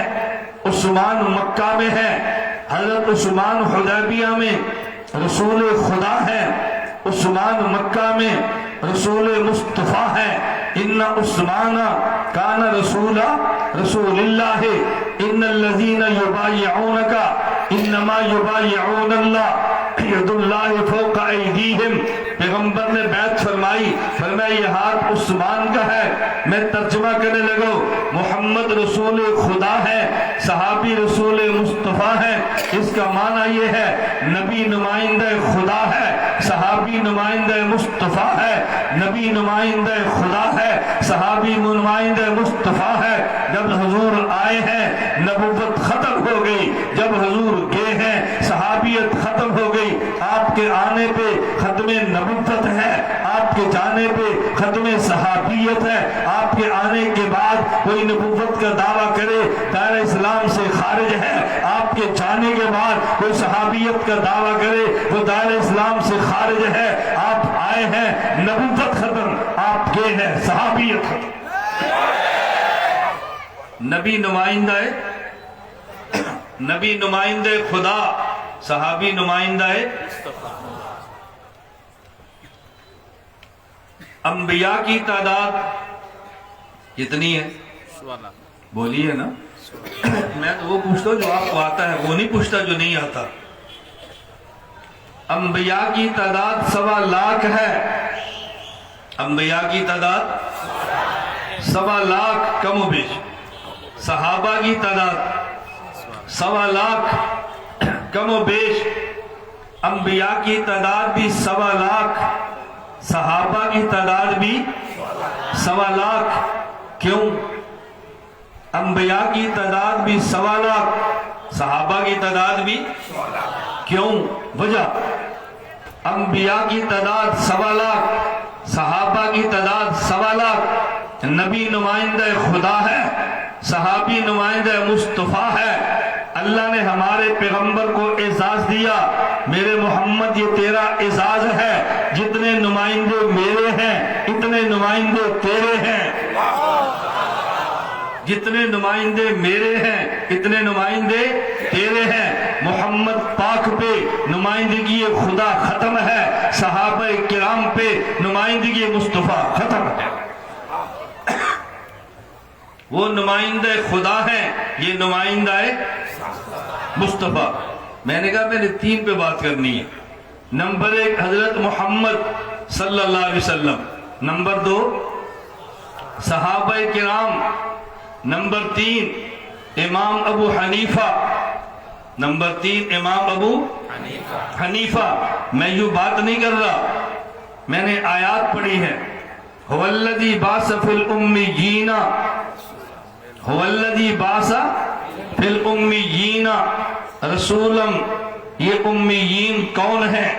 S1: عثمان مکہ میں ہے، حضرت عثمان حدیبیہ میں رسول خدا ہے، عثمان مکہ میں رسول مصطفیٰ ہے۔ ان عثمان کان رسول اللہ، ان الذین یبایعونک انما یبایعون اللہ یداللہ فوق ایدیہم، پیغمبر نے بیعت فرمائی، فرمایا یہ ہاتھ عثمان کا ہے۔ میں ترجمہ کرنے لگا، محمد رسول خدا ہے، صحابی رسول مصطفیٰ ہے، اس کا معنی یہ ہے نبی نمائندہ خدا ہے، صحابی نمائندہ مصطفیٰ ہے، نبی نمائندہ خدا ہے، صحابی نمائندہ مصطفیٰ ہے۔ جب حضور آئے ہیں نبوت ختم ہو گئی، جب حضور گئے ہیں صحابیت ختم ہو گئی۔ آپ کے آنے پہ ختم نبوت ہے، آپ کے جانے پہ ختم صحابیت ہے۔ آپ کے آنے کے بعد کوئی نبوت کا دعویٰ کرے دائرہ اسلام سے خارج ہے، آپ کے جانے کے بعد کوئی صحابیت کا دعویٰ کرے وہ دائرہ اسلام سے خارج ہے۔ آپ آئے ہیں نبوت ختم، آپ گئے ہیں صحابیت ختم۔ نبی نمائندہ خدا، صحابی نمائندہ انبیاء کی تعداد کتنی ہے؟ بولیے نا، میں تو وہ پوچھتا ہوں جو آپ کو آتا ہے، وہ نہیں پوچھتا جو نہیں آتا۔ انبیاء کی تعداد 1.25 لاکھ ہے، انبیاء کی تعداد 1.25 لاکھ کم و بیش، صحابہ کی تعداد 1.25 لاکھ کم و بیش، انبیاء کی تعداد بھی 1.25 لاکھ، صحابہ کی تعداد بھی 1.25 لاکھ۔ کیوں؟ انبیاء کی تعداد بھی 1.25 لاکھ، صحابہ کی تعداد بھی کیوں؟ وجہ انبیاء کی تعداد 1.25 لاکھ، صحابہ کی تعداد 1.25 لاکھ۔ نبی نمائندہ خدا ہے، صحابی نمائندہ مصطفیٰ ہے۔ اللہ نے ہمارے پیغمبر کو اعزاز دیا، میرے محمد یہ تیرا اعزاز ہے، جتنے نمائندے میرے ہیں اتنے نمائندے تیرے ہیں، جتنے نمائندے میرے ہیں اتنے نمائندے تیرے ہیں۔ محمد پاک پہ نمائندگی خدا ختم ہے، صحابہ کرام پہ نمائندگی مصطفیٰ ختم ہے۔ وہ نمائندہ خدا ہیں، یہ نمائندہ مصطفیٰ۔ میں نے کہا میں نے 3 پہ بات کرنی ہے۔ نمبر 1 حضرت محمد صلی اللہ علیہ وسلم، نمبر 2 صحابہ کرام، نمبر 3 امام ابو حنیفہ، نمبر 3 امام ابو حنیفہ۔ میں یوں بات نہیں کر رہا، میں نے آیات پڑھی ہے، هو الذی بعث فی الامیین، هو الذی بعث فی الامیین رسولا۔ یہ امیین کون ہے؟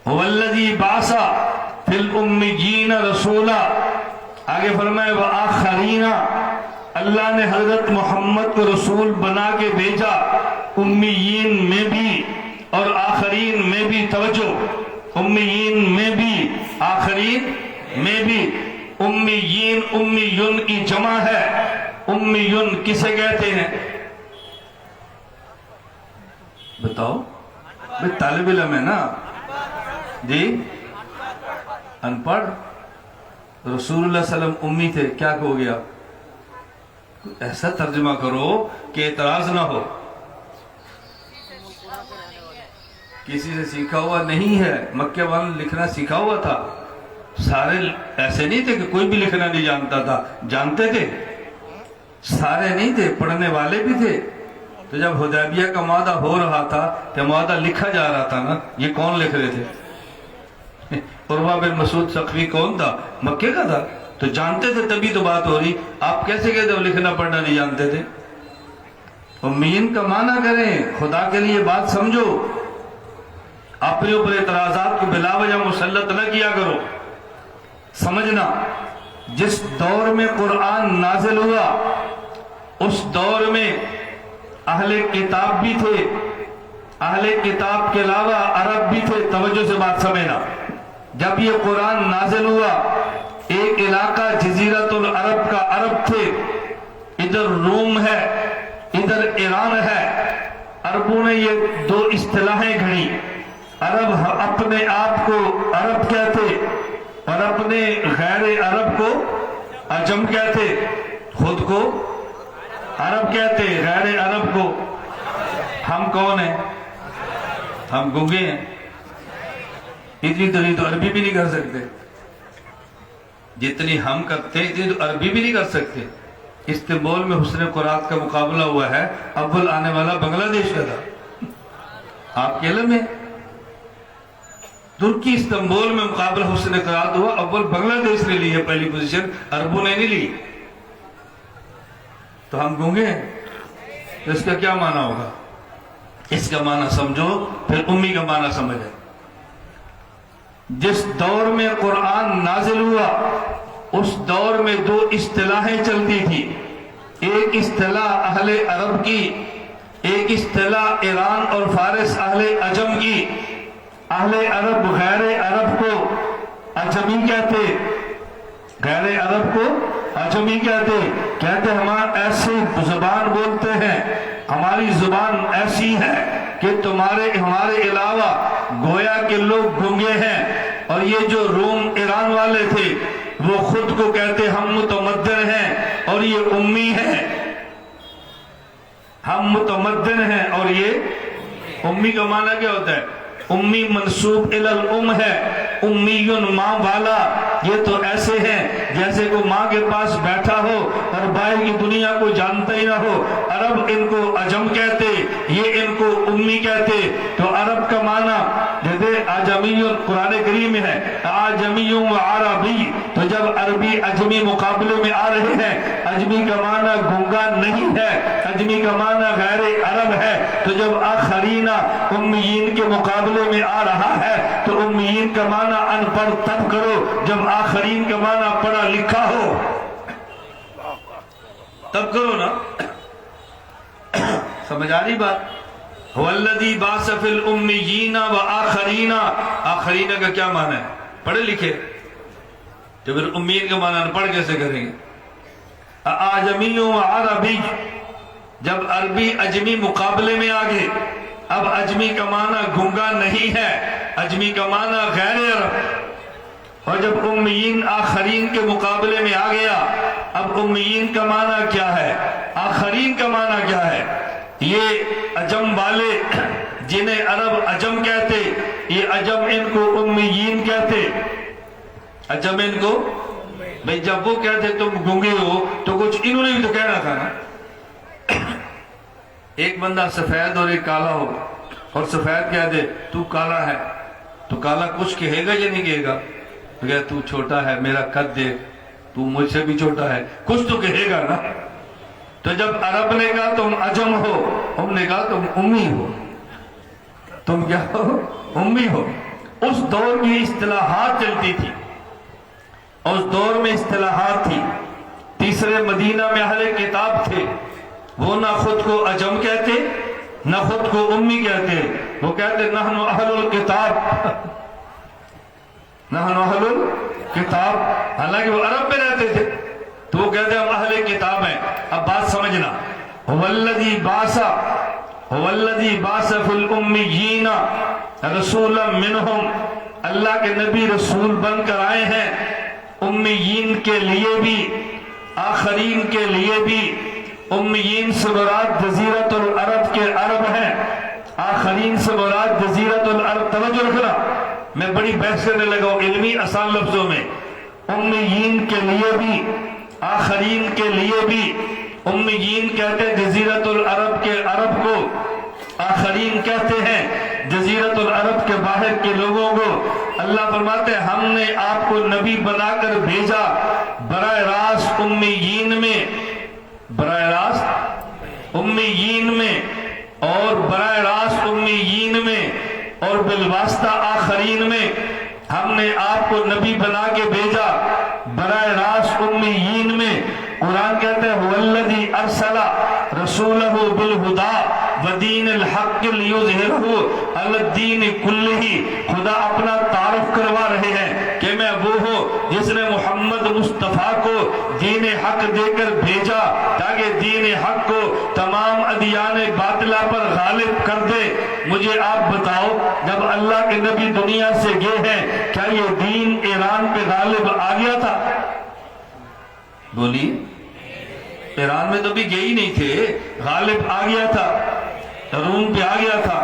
S1: هو الذی بعث فی الامیین رسولا۔ آگے فرمائے وآخرین، اللہ نے حضرت محمد کو رسول بنا کے بھیجا امیین میں بھی اور آخرین میں بھی۔ توجہ، امیین میں بھی آخرین میں بھی۔ امیین امیون کی جمع ہے، امیون کسے کہتے ہیں؟ بتاؤ، میں طالب علم ہے نا جی، ان پڑھ۔ رسول اللہ صلی اللہ علیہ وسلم امی تھے، کیا ہو گیا؟ ایسا ترجمہ کرو کہ اعتراض نہ ہو۔ کسی سے سیکھا ہوا نہیں ہے، مکہ والوں نے لکھنا سیکھا ہوا تھا۔ سارے ایسے نہیں تھے کہ کوئی بھی لکھنا نہیں جانتا تھا، جانتے تھے، سارے نہیں تھے، پڑھنے والے بھی تھے۔ تو جب حدیبیہ کا معاہدہ ہو رہا تھا تو معاہدہ لکھا جا رہا تھا نا، یہ کون لکھ رہے تھے؟ عروہ بن مسعود ثقفی کون تھا؟ مکے کا تھا، تو جانتے تھے تبھی تو بات ہو رہی۔ آپ کیسے کہتے ہو لکھنا پڑھنا نہیں جانتے تھے؟ امیین کا معنی کریں، خدا کے لیے بات سمجھو، اپنے اوپر اعتراضات کو بلا وجہ مسلط نہ کیا کرو۔ سمجھنا، جس دور میں قرآن نازل ہوا اس دور میں اہل کتاب بھی تھے، اہل کتاب کے علاوہ عرب بھی تھے۔ توجہ سے بات سمجھنا، جب یہ قرآن نازل ہوا ایک علاقہ جزیرۃ العرب کا عرب تھے، ادھر روم ہے ادھر ایران ہے۔ عربوں نے یہ 2 اصطلاحیں گھڑی، عرب اپنے آپ کو عرب کہتے اور اپنے غیر عرب کو عجم کہتے، خود کو عرب کہتے، غیر عرب کو۔ ہم کون ہیں؟ ہم گونگے ہیں، اتنی تو عربی بھی نہیں کر سکتے، جتنی ہم کرتے ہیں اتنی تو عربی بھی نہیں کر سکتے۔ استنبول میں حسن قرات کا مقابلہ ہوا ہے، اول آنے والا بنگلہ دیش کا تھا، آپ کے علم ہے؟ ترکی استنبول میں مقابلہ حسن قرات ہوا، اول بنگلہ دیش نے لی ہے پہلی پوزیشن، عربوں نے نہیں لی۔ تو ہم گونگے ہیں، اس کا کیا معنی ہوگا؟ اس کا معنی سمجھو، پھر امی کا معنی سمجھے۔ جس دور میں قرآن نازل ہوا اس دور میں دو اصطلاحیں چلتی تھی، ایک اصطلاح اہل عرب کی، ایک اصطلاح ایران اور فارس اہل عجم کی۔ اہل عرب غیر عرب کو عجمی کہتے، غیر عرب کو عجمی کہتے ہم ایسی زبان بولتے ہیں، ہماری زبان ایسی ہے کہ ہمارے علاوہ گویا کہ لوگ گونگے ہیں۔ اور یہ جو روم ایران والے تھے وہ خود کو کہتے ہم متمدن ہیں اور یہ امی ہیں، ہم متمدن ہیں اور یہ امی کا معنی کیا ہوتا ہے؟ امی منسوب الالام ہے، امیون ماں والا۔ یہ تو ایسے ہیں جیسے کو ماں کے پاس بیٹھا ہو اور باہر کی دنیا کو جانتا ہی نہ ہو۔ عرب ان کو عجم کہتے، یہ ان کو امی کہتے۔ تو عرب کا معنی جیسے آجمیون قرآن کریم میں ہے، آجمیون و عربی، تو جب عربی عجمی مقابلے میں آ رہے ہیں، عجمی کا معنی گنگا نہیں ہے، عجمی کا معنی غیر عرب ہے۔ تو جب آخرین امیین کے مقابلے میں آ رہا ہے تو امیین کا معنی ان پڑھ تب کرو جب آخرین کا معنی پڑھا لکھا ہو، تب کرو نا۔ سمجھ آ رہی بات؟ والذی بعث فی الامیین و آخرین، آخرین کا کیا معنی ہے؟ پڑھے لکھے۔ تو پھر امیین کا معنی ان پڑھ کیسے کریں گے؟ آجمی و عربی، جب عربی عجمی مقابلے میں آگے، اب عجمی کا معنی گنگا نہیں ہے، عجمی کا معنی غیر عرب۔ اور جب امیین آخرین کے مقابلے میں آ گیا، اب امیین کا معنی کیا ہے، آخرین کا معنی کیا ہے؟ یہ عجم والے جنہیں عرب عجم کہتے، یہ عجم ان کو امیین کہتے۔ عجم ان کو، بھئی جب وہ کہتے تم گنگے ہو تو کچھ انہوں نے بھی تو کہنا تھا نا۔ ایک بندہ سفید اور ایک کالا ہو اور سفید کہہ دے تو کالا ہے، تو کالا کچھ کہے گا یا نہیں کہے گا؟ تو کہے تو چھوٹا ہے، میرا قد دیکھ، تو مجھ سے بھی چھوٹا ہے، کچھ تو کہے گا نا۔ تو جب عرب نے کہا تم عجم ہو، ہم نے کہا تم امی ہو، تم کیا ہو؟ امی ہو۔ اس دور کی اصطلاحات چلتی تھی، اس دور میں اصطلاحات تھی۔ تیسرے مدینہ میں اہل کتاب تھے، وہ نہ خود کو عجم کہتے نہ خود کو امی کہتے، وہ کہتے نحن اہل الکتاب، نحن اہل الکتاب، حالانکہ وہ عرب میں رہتے تھے تو وہ کہتے ہم اہل کتاب ہیں۔ اب بات سمجھنا، والذی بعث فی الامیین رسولا منہم، اللہ کے نبی رسول بن کر آئے ہیں امیین کے لیے بھی، آخرین کے لیے بھی۔ امیین سے مراد جزیرت العرب کے عرب ہیں، آخرین سے مراد جزیرت العرب۔ توجہ رکھنا، میں بڑی بحث کرنے لگا ہوں علمی آسان لفظوں میں۔ امیین کے لیے بھی، آخرین کے لیے بھی۔ امیین کہتے ہیں جزیرت العرب کے عرب کو، آخرین کہتے ہیں جزیرت العرب کے باہر کے لوگوں کو۔ اللہ فرماتے ہیں ہم نے آپ کو نبی بنا کر بھیجا براہ راست امیین میں، براہ راست امیین میں، اور براہ راست امیین میں اور بالواسطہ آخرین میں۔ ہم نے آپ کو نبی بنا کے بھیجا براہ راست امیین میں۔ قرآن کہتے ہیں والذی ارسل رسولہ بالہدی ودین الحق لیظہرہ علی الدین کلہ۔ خدا اپنا تعارف کروا رہے ہیں کہ میں وہ ہوں جس نے محمد مصطفیٰ کو دین حق دے کر بھیجا تاکہ دین حق کو تمام ادیان باطلہ پر غالب کر دے۔ مجھے آپ بتاؤ جب اللہ کے نبی دنیا سے گئے ہیں کیا یہ دین ایران پہ غالب آ گیا تھا؟ بولی، ایران میں تو بھی گئے ہی نہیں تھے، غالب آ گیا تھا، روم پہ آ گیا تھا،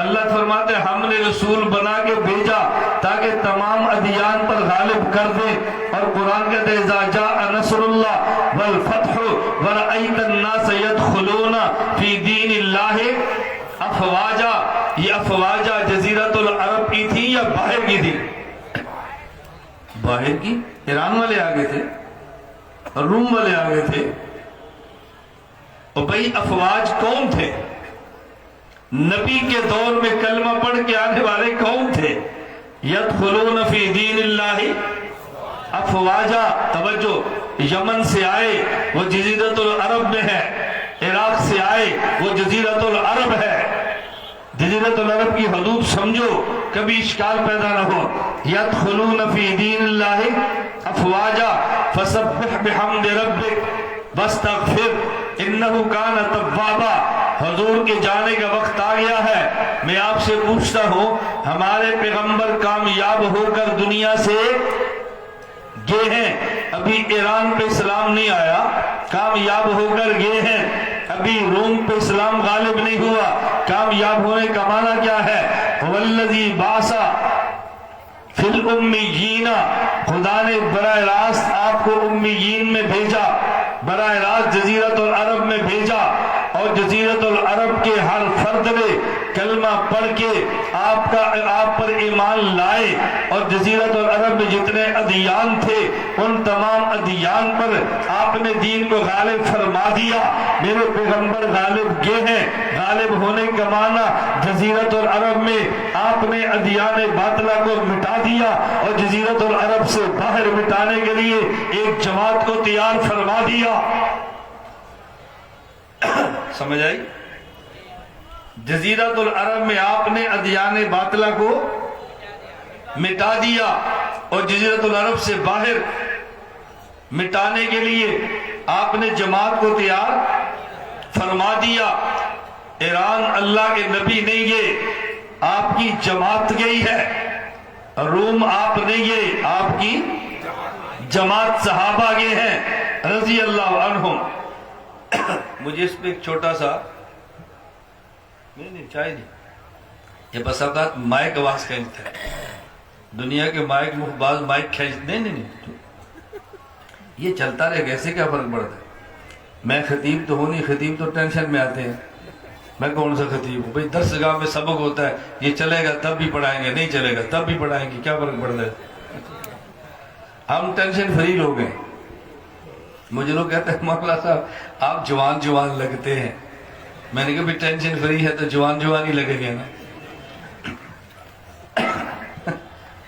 S1: اللہ فرماتے ہیں ہم نے رسول بنا کے بھیجا تاکہ تمام ادیان پر غالب کر دے. اور قرآن کہتے ہیں اذا جاء نصر اللہ والفتح ورأیت الناس يدخلون فی دین اللہ افواجا. یہ افواجا جزیرۃ العرب کی تھی یا باہر کی تھی؟ باہر کی. ایران والے آگے تھے اور روم والے آگے تھے. اور بھئی افواج کون تھے؟ نبی کے دور میں کلمہ پڑھ کے آنے والے کون تھے؟ یدخلون فی دین اللہ افواجا. توجہ، یمن سے آئے وہ جزیرۃ العرب میں ہے، عراق سے آئے وہ جزیرۃ العرب ہے. جزیرۃ العرب کی حدود سمجھو، کبھی اشکال پیدا نہ ہو. یدخلون فی دین اللہ افواجا فسبح بحمد ربک واستغفر انہ کان توابا. حضور کے جانے کا وقت آ گیا ہے. میں آپ سے پوچھتا ہوں، ہمارے پیغمبر کامیاب ہو کر دنیا سے گئے ہیں. ابھی ایران پہ اسلام نہیں آیا، کامیاب ہو کر گئے ہیں. ابھی روم پہ اسلام غالب نہیں ہوا. کامیاب ہونے کا معنی کیا ہے؟ والذی باسا فی الامیین. خدا نے براہ راست آپ کو امیین میں بھیجا، براہ راست جزیرۃ العرب میں بھیجا. اور جزیرۃ العرب کے ہر فرد نے کلمہ پڑھ کے آپ پر ایمان لائے. اور جزیرۃ العرب میں جتنے ادیان تھے ان تمام ادیان پر آپ نے دین کو غالب فرما دیا. میرے پیغمبر غالب گئے ہیں. غالب ہونے کا معنی جزیرۃ العرب میں آپ نے ادیان باطلہ کو مٹا دیا اور جزیرۃ العرب سے باہر مٹانے کے لیے ایک جماعت کو تیار فرما دیا. سمجھ آئی؟ جزیرۃ العرب میں آپ نے ادیان باطلہ کو مٹا دیا اور جزیرۃ العرب سے باہر مٹانے کے لیے آپ نے جماعت کو تیار فرما دیا. ایران اللہ کے نبی نہیں گئے، آپ کی جماعت گئی ہے. روم آپ نہیں گئے، آپ کی جماعت صحابہ گئے ہیں رضی اللہ عنہم. مجھے اس پہ ایک چھوٹا سا نہیں چاہیے نہیں، یہ بس اوقات مائک آواز کھینچتا ہے. دنیا کے مائک بعض مائک کھینچ نہیں یہ چلتا رہے. کیسے کیا فرق پڑتا ہے؟ میں خطیب تو ہوں نہیں، خطیب تو ٹینشن میں آتے ہیں. میں کون سا خطیب ہوں بھائی؟ درس گاہ میں سبق ہوتا ہے، یہ چلے گا تب بھی پڑھائیں گے، نہیں چلے گا تب بھی پڑھائیں گے، کیا فرق پڑتا ہے؟ ہم ٹینشن فری لوگ ہیں. مجھے لوگ کہتے ہیں مولانا صاحب آپ جوان لگتے ہیں. میں نے کہا بھی ٹینشن فری ہے تو جوان ہی لگے گے نا.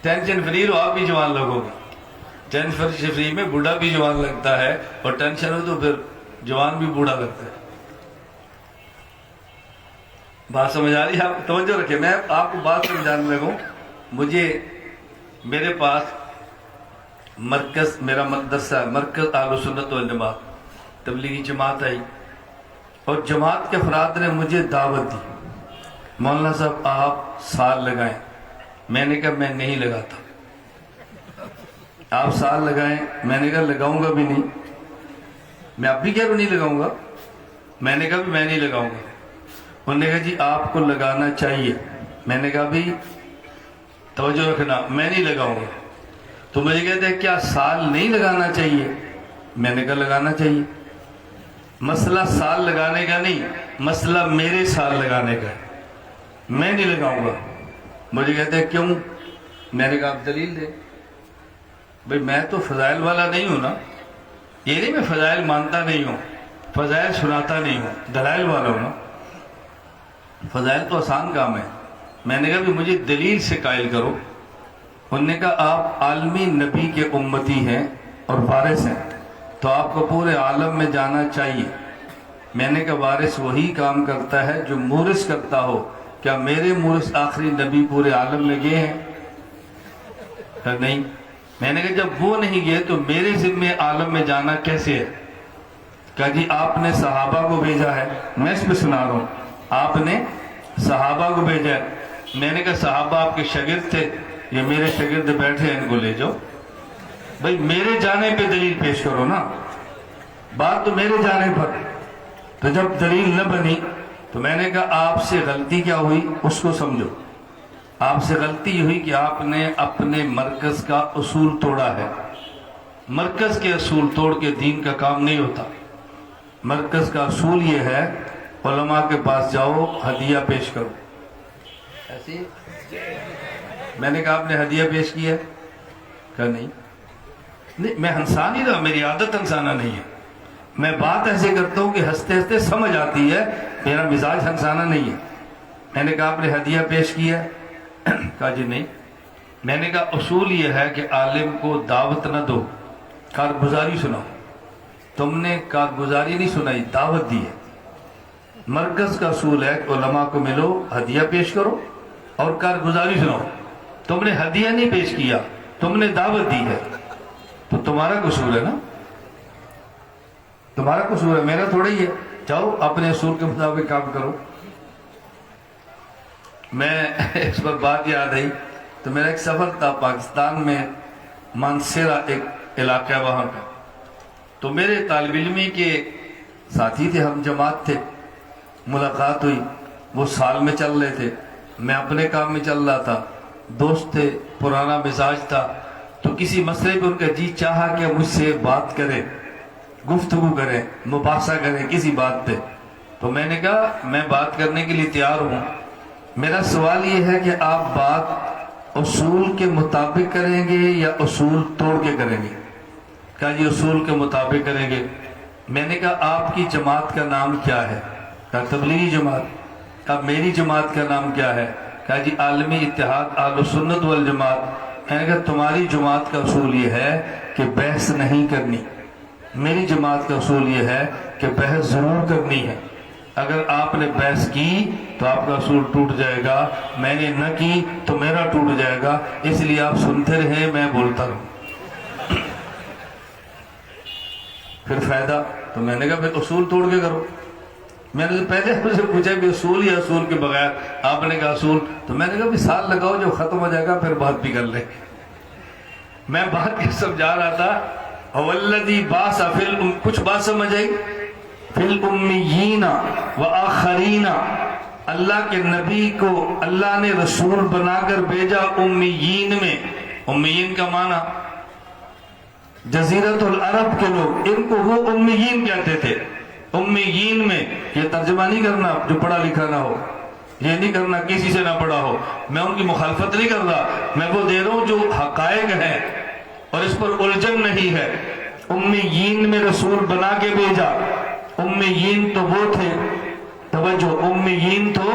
S1: ٹینشن فری ہو آپ بھی جوان لگو گے. ٹینشن فری میں بوڑھا بھی جوان لگتا ہے اور ٹینشن ہو تو پھر جوان بھی بوڑھا لگتا ہے. بات سمجھ آ رہی ہے؟ آپ توجہ رکھیں، میں آپ کو بات سمجھانے لگوں. میرے پاس مرکز، میرا مدرسہ مرکز اہل سنت والجماعت تبلیغی جماعت آئی اور جماعت کے افراد نے مجھے دعوت دی، مولانا صاحب آپ سال لگائیں. میں نے کہا میں نہیں لگاتا. آپ سال لگائیں. میں نے کہا لگاؤں گا بھی نہیں. میں اب بھی کہہ رہا نہیں لگاؤں گا. میں نے کہا بھی میں نہیں لگاؤں گا. انہوں نے کہا جی آپ کو لگانا چاہیے. میں نے کہا بھی توجہ رکھنا میں نہیں لگاؤں گا. تو مجھے کہتے ہیں کیا سال نہیں لگانا چاہیے؟ میں نے کہا لگانا چاہیے. مسئلہ سال لگانے کا نہیں، مسئلہ میرے سال لگانے کا ہے. میں نہیں لگاؤں گا. مجھے کہتے ہیں کیوں؟ میں نے کہا آپ دلیل دیں. بھئی میں تو فضائل والا نہیں ہوں نا. یہ نہیں میں فضائل مانتا نہیں ہوں، فضائل سناتا نہیں ہوں، دلائل والا ہوں نا. فضائل تو آسان کام ہے. میں نے کہا بھی مجھے دلیل سے قائل کرو. انہوں نے کہا آپ عالمی نبی کے امتی ہیں اور وارث ہیں تو آپ کو پورے عالم میں جانا چاہیے. میں نے کہا وارث وہی کام کرتا ہے جو مورث کرتا ہو. کیا میرے مورث آخری نبی پورے عالم میں گئے ہیں؟ نہیں. میں نے کہا جب وہ نہیں گئے تو میرے ذمہ عالم میں جانا کیسے ہے؟ کہا جی آپ نے صحابہ کو بھیجا ہے. میں اس پہ سنا رہا ہوں، آپ نے صحابہ کو بھیجا ہے. میں نے کہا صحابہ آپ کے شاگرد تھے، یہ میرے شاگرد بیٹھے ہیں، ان کو لے جاؤ. بھئی میرے جانے پہ دلیل پیش کرو نا. بات تو میرے جانے پر. تو جب دلیل نہ بنی تو میں نے کہا آپ سے غلطی کیا ہوئی اس کو سمجھو. آپ سے غلطی یہ ہوئی کہ آپ نے اپنے مرکز کا اصول توڑا ہے. مرکز کے اصول توڑ کے دین کا کام نہیں ہوتا. مرکز کا اصول یہ ہے علماء کے پاس جاؤ ہدیہ پیش کرو. ایسی میں نے کہا آپ نے ہدیہ پیش کیا ہے؟ کہا نہیں. میں ہنسا نہیں رہا, میری عادت ہنسانا نہیں ہے. میں بات ایسے کرتا ہوں کہ ہنستے ہنستے سمجھ آتی ہے, میرا مزاج ہنسانا نہیں ہے. میں نے کہا آپ نے ہدیہ پیش کیا ہے؟ کہا جی نہیں. میں نے کہا اصول یہ ہے کہ عالم کو دعوت نہ دو, کارگزاری سناؤ. تم نے کارگزاری نہیں سنائی, دعوت دی ہے. مرکز کا اصول ہے کہ علماء کو ملو, ہدیہ پیش کرو اور کارگزاری سناؤ. تم نے ہدیہ نہیں پیش کیا, تم نے دعوت دی ہے, تو تمہارا قصور ہے نا, تمہارا قصور ہے, میرا تھوڑا ہی ہے. جاؤ اپنے اصول کے مطابق کام کرو. میں اس پر بات یاد آئی تو میرا ایک سفر تھا پاکستان میں, مانسیرا ایک علاقہ ہے وہاں کا. تو میرے طالب علمی کے ساتھی تھے, ہم جماعت تھے, ملاقات ہوئی. وہ سال میں چل رہے تھے, میں اپنے کام میں چل رہا تھا. دوست تھے, پرانا مزاج تھا, تو کسی مسئلے پہ ان کا جی چاہا کہ مجھ سے بات کریں, گفتگو کریں, مباحثہ کریں کسی بات پہ. تو میں نے کہا میں بات کرنے کے لیے تیار ہوں. میرا سوال یہ ہے کہ آپ بات اصول کے مطابق کریں گے یا اصول توڑ کے کریں گے؟ کہا جی اصول کے مطابق کریں گے. میں نے کہا آپ کی جماعت کا نام کیا ہے؟ کہا تبلیغی جماعت. کہا میری جماعت کا نام کیا ہے؟ کہا جی عالمی اتحاد اہل سنت والجماعت. میں نے کہا تمہاری جماعت کا اصول یہ ہے کہ بحث نہیں کرنی, میری جماعت کا اصول یہ ہے کہ بحث ضرور کرنی ہے. اگر آپ نے بحث کی تو آپ کا اصول ٹوٹ جائے گا, میں نے نہ کی تو میرا ٹوٹ جائے گا. اس لیے آپ سنتے رہیں, میں بولتا رہوں. پھر فائدہ. تو میں نے کہا پھر اصول توڑ کے کرو. میں نے پہلے مجھ سے پوچھا کہ اصول یا اصول کے بغیر؟ آپ نے کہا اصول. تو میں نے کہا بھی سال لگاؤ, جب ختم ہو جائے گا پھر بات بھی کر لیں. میں بات کی سمجھا رہا تھا والذی باس فی کچھ بات سمجھ آئی؟ فی الامیین وآخرین. اللہ کے نبی کو اللہ نے رسول بنا کر بھیجا امیین میں. امیین کا معنی جزیرت العرب کے لوگ, ان کو وہ امیین کہتے تھے. امیین میں یہ ترجمہ نہیں کرنا جو پڑھا لکھا نہ ہو, یہ نہیں کرنا کسی سے نہ پڑھا ہو. میں ان کی مخالفت نہیں کر رہا, میں وہ دے رہا ہوں جو حقائق ہیں اور اس پر الجھن نہیں ہے. امیین میں رسول بنا کے بھیجا. امیین تو وہ تھے, توجہ, امیین تو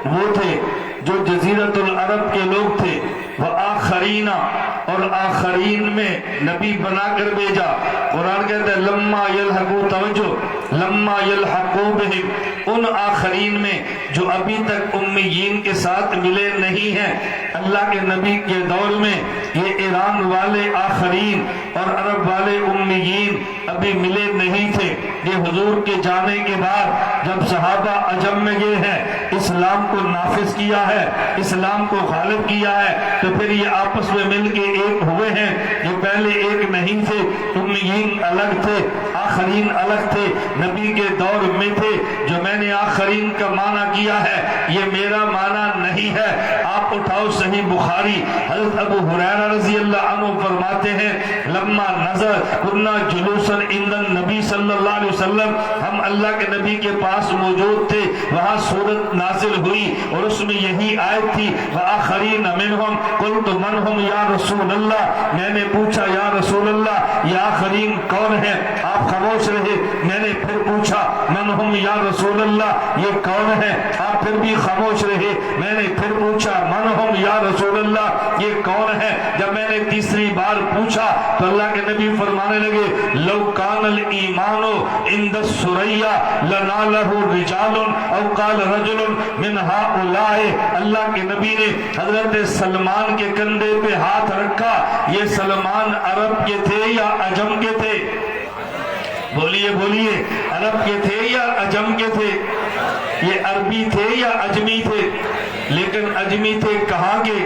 S1: وہ تھے جو جزیرت العرب کے لوگ تھے. وآخرین, اور آخرین میں نبی بنا کر بھیجا. قرآن کہتا ہے لما یلحقو, توجہ, لما یلحقو بہم, ان آخرین میں جو ابھی تک امیین کے ساتھ ملے نہیں ہیں. اللہ کے نبی کے دور میں یہ ایران والے آخرین اور عرب والے امیین ابھی ملے نہیں تھے. یہ حضور کے جانے کے بعد جب صحابہ عجم میں گئے ہیں, اسلام کو نافذ کیا ہے, اسلام کو غالب کیا ہے, تو پھر یہ آپس میں مل کے ایک ہوئے ہیں. جو پہلے ایک نہیں تھے, امیین الگ تھے, آخرین الگ تھے, نبی کے دور میں تھے. جو میں نے آخرین کا معنی کیا ہے یہ میرا معنی نہیں ہے. آپ اٹھاؤ صحیح بخاری, حضرت ابو ہریرہ رضی اللہ عنہ فرماتے ہیں لما نظر کنا جلوسا عند النبی صلی اللہ علیہ وسلم, ہم اللہ کے نبی کے پاس موجود تھے, وہاں سورت نازل ہوئی اور اس میں یہی آیت تھی وآخرین منہم قلت من ہم یا رسول اللہ. میں نے پوچھا یا رسول اللہ یہ آخرین کون ہے؟ آپ خاموش رہے. میں نے پھر پوچھا من ہم یا رسول اللہ یہ کون ہے؟ آپ پھر بھی خاموش رہے. میں نے پھر پوچھا من ہم یا رسول اللہ یہ کون ہے؟ جب میں نے تیسری بار پوچھا تو اللہ کے نبی فرمانے لگے لو کان الایمان عند الثریا لنالہ رجال او قال رجل من ہؤلاء. اللہ کے نبی نے حضرت سلمان کے کندھے پہ ہاتھ رکھا. یہ سلمان عرب کے تھے یا عجم کے تھے؟ بولیے بولیے, عرب کے تھے یا عجم کے تھے؟ یہ عربی تھے یا اجمی تھے؟ لیکن اجمی تھے کہاں کے؟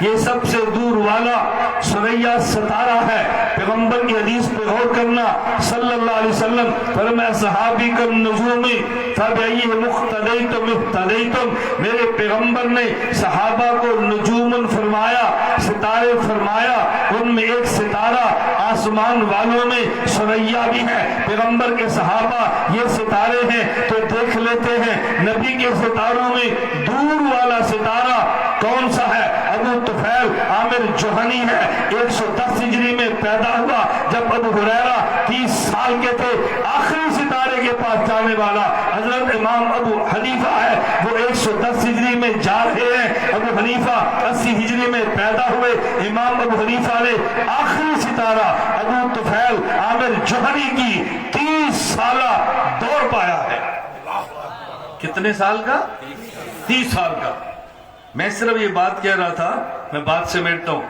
S1: یہ سب سے دور والا ثریا ستارہ ہے۔ پیغمبر کی حدیث پہ غور کرنا، صلی اللہ علیہ وسلم فرمایا صحابی کم نجوم فبأیہم اقتدیتم اہتدیتم، میرے پیغمبر نے صحابہ کو نجوم فرمایا، ستارے فرمایا، ان میں ایک ستارہ آسمان والوں میں ثریا بھی ہے۔ پیغمبر کے صحابہ یہ ستارے ہیں تو دیکھ لیتے ہیں، نبی کے ستاروں میں دور والا ستارہ کون سا ہے؟ ابو طفیل عامر جوہنی ہے، 110 ہجری میں پیدا ہوا۔ جب ابو ہریرہ 30 سال کے تھے، آخری ستارے کے پاس جانے والا حضرت امام ابو حنیفہ ہے، وہ 110 ہجری میں جا رہے ہیں۔ ابو حنیفہ 80 ہجری میں پیدا ہوئے، امام ابو حنیفہ نے آخری ستارہ ابو طفیل عامر جوہنی کی 30 سالہ دور پایا ہے۔ کتنے سال کا؟ 30 سال کا۔ میں صرف یہ بات کہہ رہا تھا، میں بات سمیٹتا ہوں۔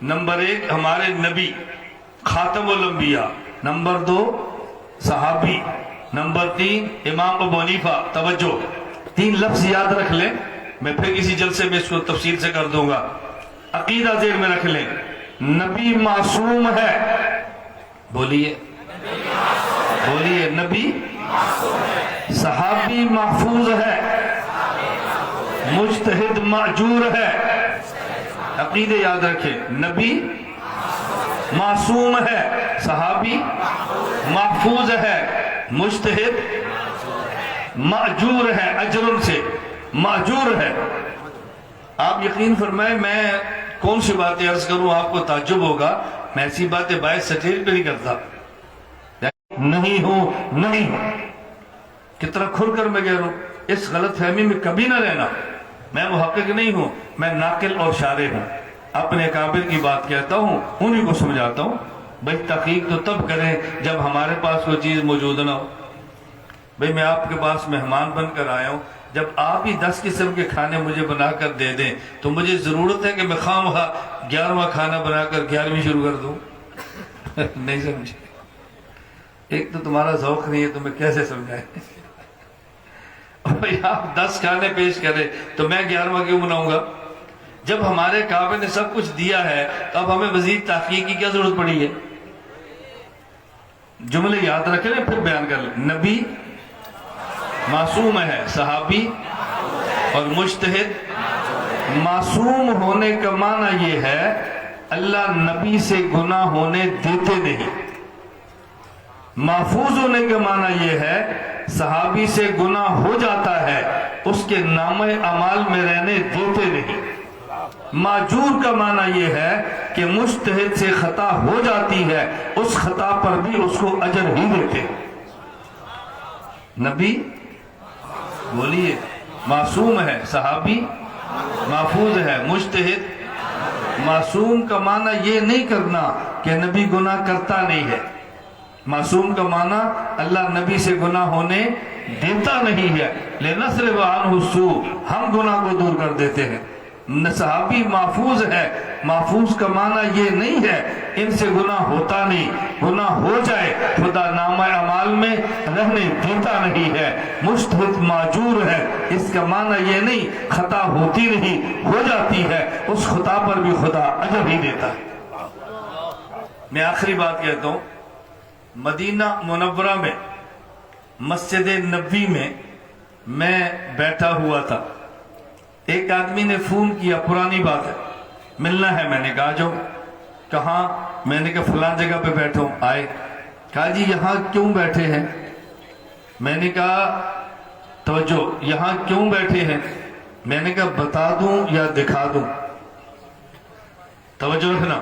S1: نمبر 1 ہمارے نبی خاتم الانبیاء، نمبر 2 صحابی، نمبر 3 امام ابو حنیفہ۔ توجہ، 3 لفظ یاد رکھ لیں، میں پھر کسی جلسے میں اس کو تفصیل سے کر دوں گا۔ عقیدہ ذہن میں رکھ لیں، نبی معصوم ہے، بولیے بولیے، نبی صحابی محفوظ ہے، مجتہد معجور ہے۔ عقیدے یاد رکھیں، نبی معصوم ہے، صحابی محفوظ ہے، مجتہد معجور ہے، اجر سے معجور ہے۔ آپ یقین فرمائیں، میں کون سی باتیں عرض کروں، آپ کو تعجب ہوگا، میں ایسی باتیں باعث سٹیج پہ نہیں کرتا، نہیں ہوں نہیں ہوں، کتنا کھل کر میں کہہ رہا ہوں، اس غلط فہمی میں کبھی نہ رہنا۔ میں محقق نہیں ہوں، میں ناقل اور شارح ہوں، اپنے اکابر کی بات کہتا ہوں، انہی کو سمجھاتا ہوں۔ بھئی تحقیق تو تب کریں جب ہمارے پاس کوئی چیز موجود نہ ہو۔ بھئی میں آپ کے پاس مہمان بن کر آیا ہوں، جب آپ ہی 10 قسم کے کھانے مجھے بنا کر دے دیں تو مجھے ضرورت ہے کہ میں خواہ 11واں کھانا بنا کر 11ویں شروع کر دوں؟ نہیں سمجھے؟ ایک تو تمہارا ذوق نہیں ہے، تو میں کیسے سمجھائیں؟ بھئی آپ 10 کھانے پیش کریں تو میں 11واں کیوں بناؤں گا؟ جب ہمارے کعبے نے سب کچھ دیا ہے تو اب ہمیں مزید تحقیق کی کیا ضرورت پڑی ہے؟ جملے یاد رکھیں پھر بیان کر لیں۔ نبی معصوم ہے، صحابی اور مجتہد۔ معصوم ہونے کا معنی یہ ہے اللہ نبی سے گناہ ہونے دیتے نہیں۔ محفوظ ہونے کا معنی یہ ہے صحابی سے گناہ ہو جاتا ہے، اس کے نامہ اعمال میں رہنے دیتے نہیں۔ معجور کا معنی یہ ہے کہ مجتہد سے خطا ہو جاتی ہے، اس خطا پر بھی اس کو اجر ہی دیتے ہیں۔ نبی بولیے معصوم ہے، صحابی محفوظ ہے، مجتہد۔ معصوم کا معنی یہ نہیں کرنا کہ نبی گناہ کرتا نہیں ہے۔ معصوم کا معنی اللہ نبی سے گناہ ہونے دیتا نہیں ہے، لِنَصْرِفَ عَنْهُ السُّوءَ، ہم گناہ کو دور کر دیتے ہیں۔ صحابی محفوظ ہے، محفوظ کا معنی یہ نہیں ہے ان سے گناہ ہوتا نہیں، گناہ ہو جائے خدا نامہ اعمال میں رہنے دیتا نہیں ہے۔ مجتہد معجور ہے، اس کا معنی یہ نہیں خطا ہوتی نہیں، ہو جاتی ہے، اس خطا پر بھی خدا اجر ہی دیتا ہے۔ میں آخری بات کہتا ہوں، مدینہ منورہ میں مسجد نبوی میں میں بیٹھا ہوا تھا، ایک آدمی نے فون کیا، پرانی بات ہے، ملنا ہے، میں نے کہا جو کہاں؟ میں نے کہا فلان جگہ پہ بیٹھا ہوں، آئے، کہا جی یہاں کیوں بیٹھے ہیں؟ میں نے کہا توجہ، یہاں کیوں بیٹھے ہیں؟ میں نے کہا بتا دوں یا دکھا دوں؟ توجہ رکھنا،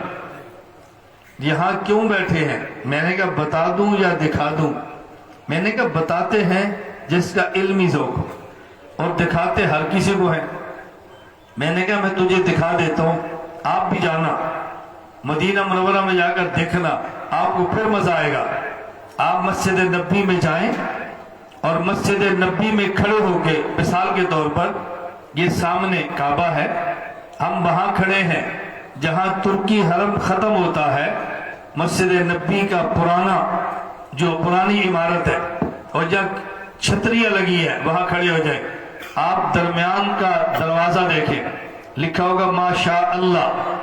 S1: یہاں کیوں بیٹھے ہیں؟ میں نے کہا بتا دوں یا دکھا دوں؟ میں نے کہا بتاتے ہیں جس کا علمی ذوق ہو، اور دکھاتے ہر کسی کو ہے۔ میں نے کہا میں تجھے دکھا دیتا ہوں، آپ بھی جانا مدینہ منورہ میں جا کر دیکھنا، آپ کو پھر مزہ آئے گا۔ آپ مسجد نبوی میں جائیں اور مسجد نبوی میں کھڑے ہو کے، مثال کے طور پر یہ سامنے کعبہ ہے، ہم وہاں کھڑے ہیں جہاں ترکی حرم ختم ہوتا ہے، مسجد نبوی کا پرانا جو پرانی عمارت ہے، اور جہاں چھتریاں لگی ہے وہاں کھڑے ہو جائیں، آپ درمیان کا دروازہ دیکھیں، لکھا ہوگا ماشاء اللہ،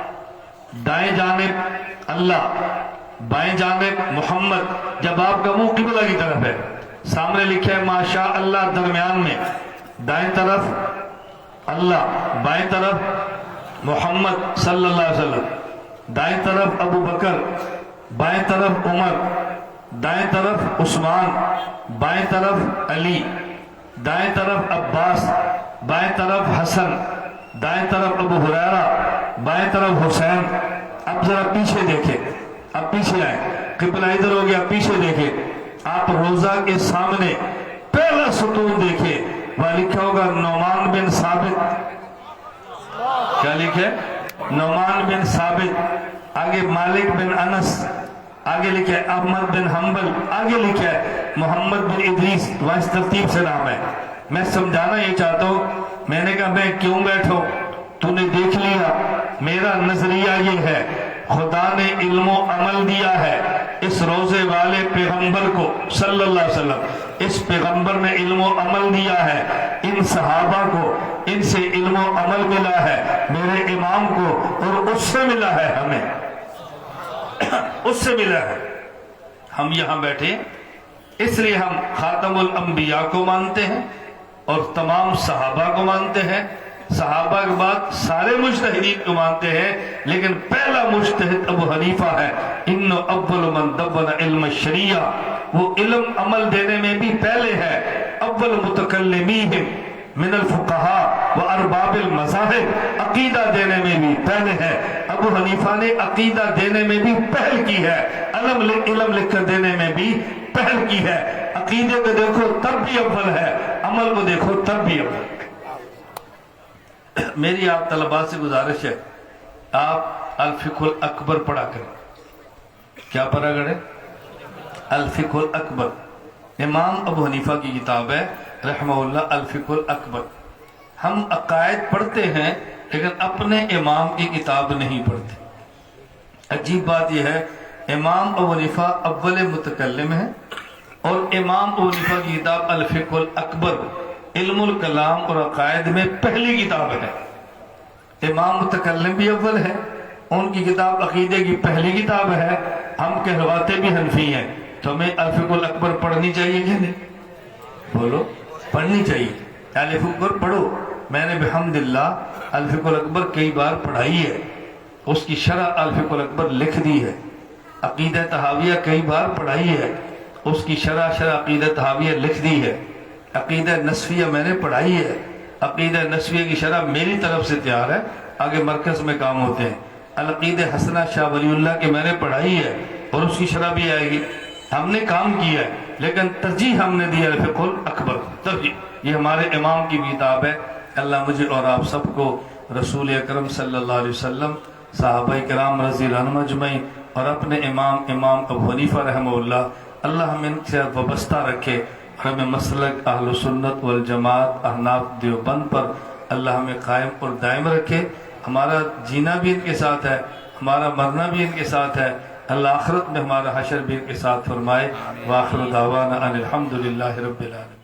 S1: دائیں جانب اللہ، بائیں جانب محمد، جب آپ کا منہ قبلہ کی طرف ہے، سامنے لکھا ہے ماشاء اللہ، درمیان میں دائیں طرف اللہ، بائیں طرف محمد صلی اللہ علیہ وسلم، دائیں طرف ابو بکر، بائیں طرف عمر، دائیں طرف عثمان، بائیں طرف علی، دائیں طرف عباس، بائیں طرف حسن، دائیں طرف ابو ہریرہ، بائیں طرف حسین۔ اب ذرا پیچھے دیکھیں، اب پیچھے آئیں، قبلہ ادھر ہو گیا، پیچھے دیکھیں، آپ روزہ کے سامنے پہلا ستون دیکھیں، وہاں لکھا ہوگا نعمان بن ثابت، کیا لکھے؟ نعمان بن ثابت، آگے مالک بن انس، آگے لکھا ہے احمد بن حنبل، آگے لکھا ہے محمد بن ادریس، وہاں اس ترتیب سے نام ہے۔ میں سمجھانا یہ چاہتا ہوں، میں نے کہا میں کیوں بیٹھوں، تو نے دیکھ لیا، میرا نظریہ یہ ہے، خدا نے علم و عمل دیا ہے اس روزے والے پیغمبر کو صلی اللہ علیہ وسلم، اس پیغمبر نے علم و عمل دیا ہے، ان صحابہ کو ان سے علم و عمل ملا ہے، میرے امام کو، اور اس سے ملا ہے، ہمیں اس سے ملا ہے۔ ہم یہاں بیٹھے اس لیے ہم خاتم الانبیاء کو مانتے ہیں اور تمام صحابہ کو مانتے ہیں، صحابہ کے بعد سارے مجتہدین کو مانتے ہیں، لیکن پہلا مجتہد ابو حنیفہ ہے، انہ اول من دون علم الشریعہ، وہ علم عمل دینے میں بھی پہلے ہے، اول متکلمیہم من الفقہاء و ارباب المذاہب، عقیدہ دینے میں بھی پہلے ہے، ابو حنیفہ نے عقیدہ دینے میں بھی پہل کی ہے، علم لکھ کر دینے میں بھی پہل کی ہے، عقیدے کو دیکھو تب بھی اول ہے، عمل کو دیکھو تب بھی اول ہے۔ میری آپ طلباء سے گزارش ہے، آپ الفقہ الاکبر پڑھا کریں۔ کیا پڑھا کریں؟ الفقہ الاکبر، امام ابو حنیفہ کی کتاب ہے رحمہ اللہ، الفقہ الاکبر۔ ہم عقائد پڑھتے ہیں لیکن اپنے امام کی کتاب نہیں پڑھتے۔ عجیب بات یہ ہے، امام ابو حنیفہ اول متکلم ہے اور امام ابو حنیفہ کی کتاب الفقہ الاکبر علم الکلام اور عقائد میں پہلی کتاب ہے۔ امام متکلم بھی اول ہے، ان کی کتاب عقیدے کی پہلی کتاب ہے، ہم کہلواتے بھی حنفی ہیں، تو ہمیں الفقہ الاکبر پڑھنی چاہیے کہ نہیں؟ بولو، پڑھنی چاہیے۔ الفقہ الاکبر پڑھو، میں نے بحمداللہ الفقہ الاکبر کئی بار پڑھائی ہے، اس کی شرح الفقہ الاکبر لکھ دی ہے، عقیدہ طحاویہ کئی بار پڑھائی ہے، اس کی شرح عقیدہ طحاویہ لکھ دی ہے، عقیدہ نصفیہ میں نے پڑھائی ہے، عقیدہ نصفیہ کی شرح میری طرف سے تیار ہے، آگے مرکز میں کام ہوتے ہیں، العقیدہ حسنہ شاہ ولی اللہ کے میں نے پڑھائی ہے اور اس کی شرح بھی آئے گی، ہم نے کام کیا ہے، لیکن ترجیح ہم نے دیا الفقہ الاکبر، ترجیح، یہ ہمارے امام کی بھی کتاب ہے۔ اللہ مجھے اور آپ سب کو رسول اکرم صلی اللہ علیہ وسلم، صحابہ کرام رضی اللہ عنہم اجمعین اور اپنے امام ابو حنیفہ رحمہ اللہ، اللہ ہمیں ان سے وابستہ رکھے اور ہمیں مسلک اہل سنت والجماعت احناف دیوبند پر اللہ ہمیں قائم اور دائم رکھے۔ ہمارا جینا بھی ان کے ساتھ ہے، ہمارا مرنا بھی ان کے ساتھ ہے، اللہ آخرت میں ہمارا حشر بھی ان کے ساتھ فرمائے۔ وآخر دعوانا ان الحمدللہ رب العالمین۔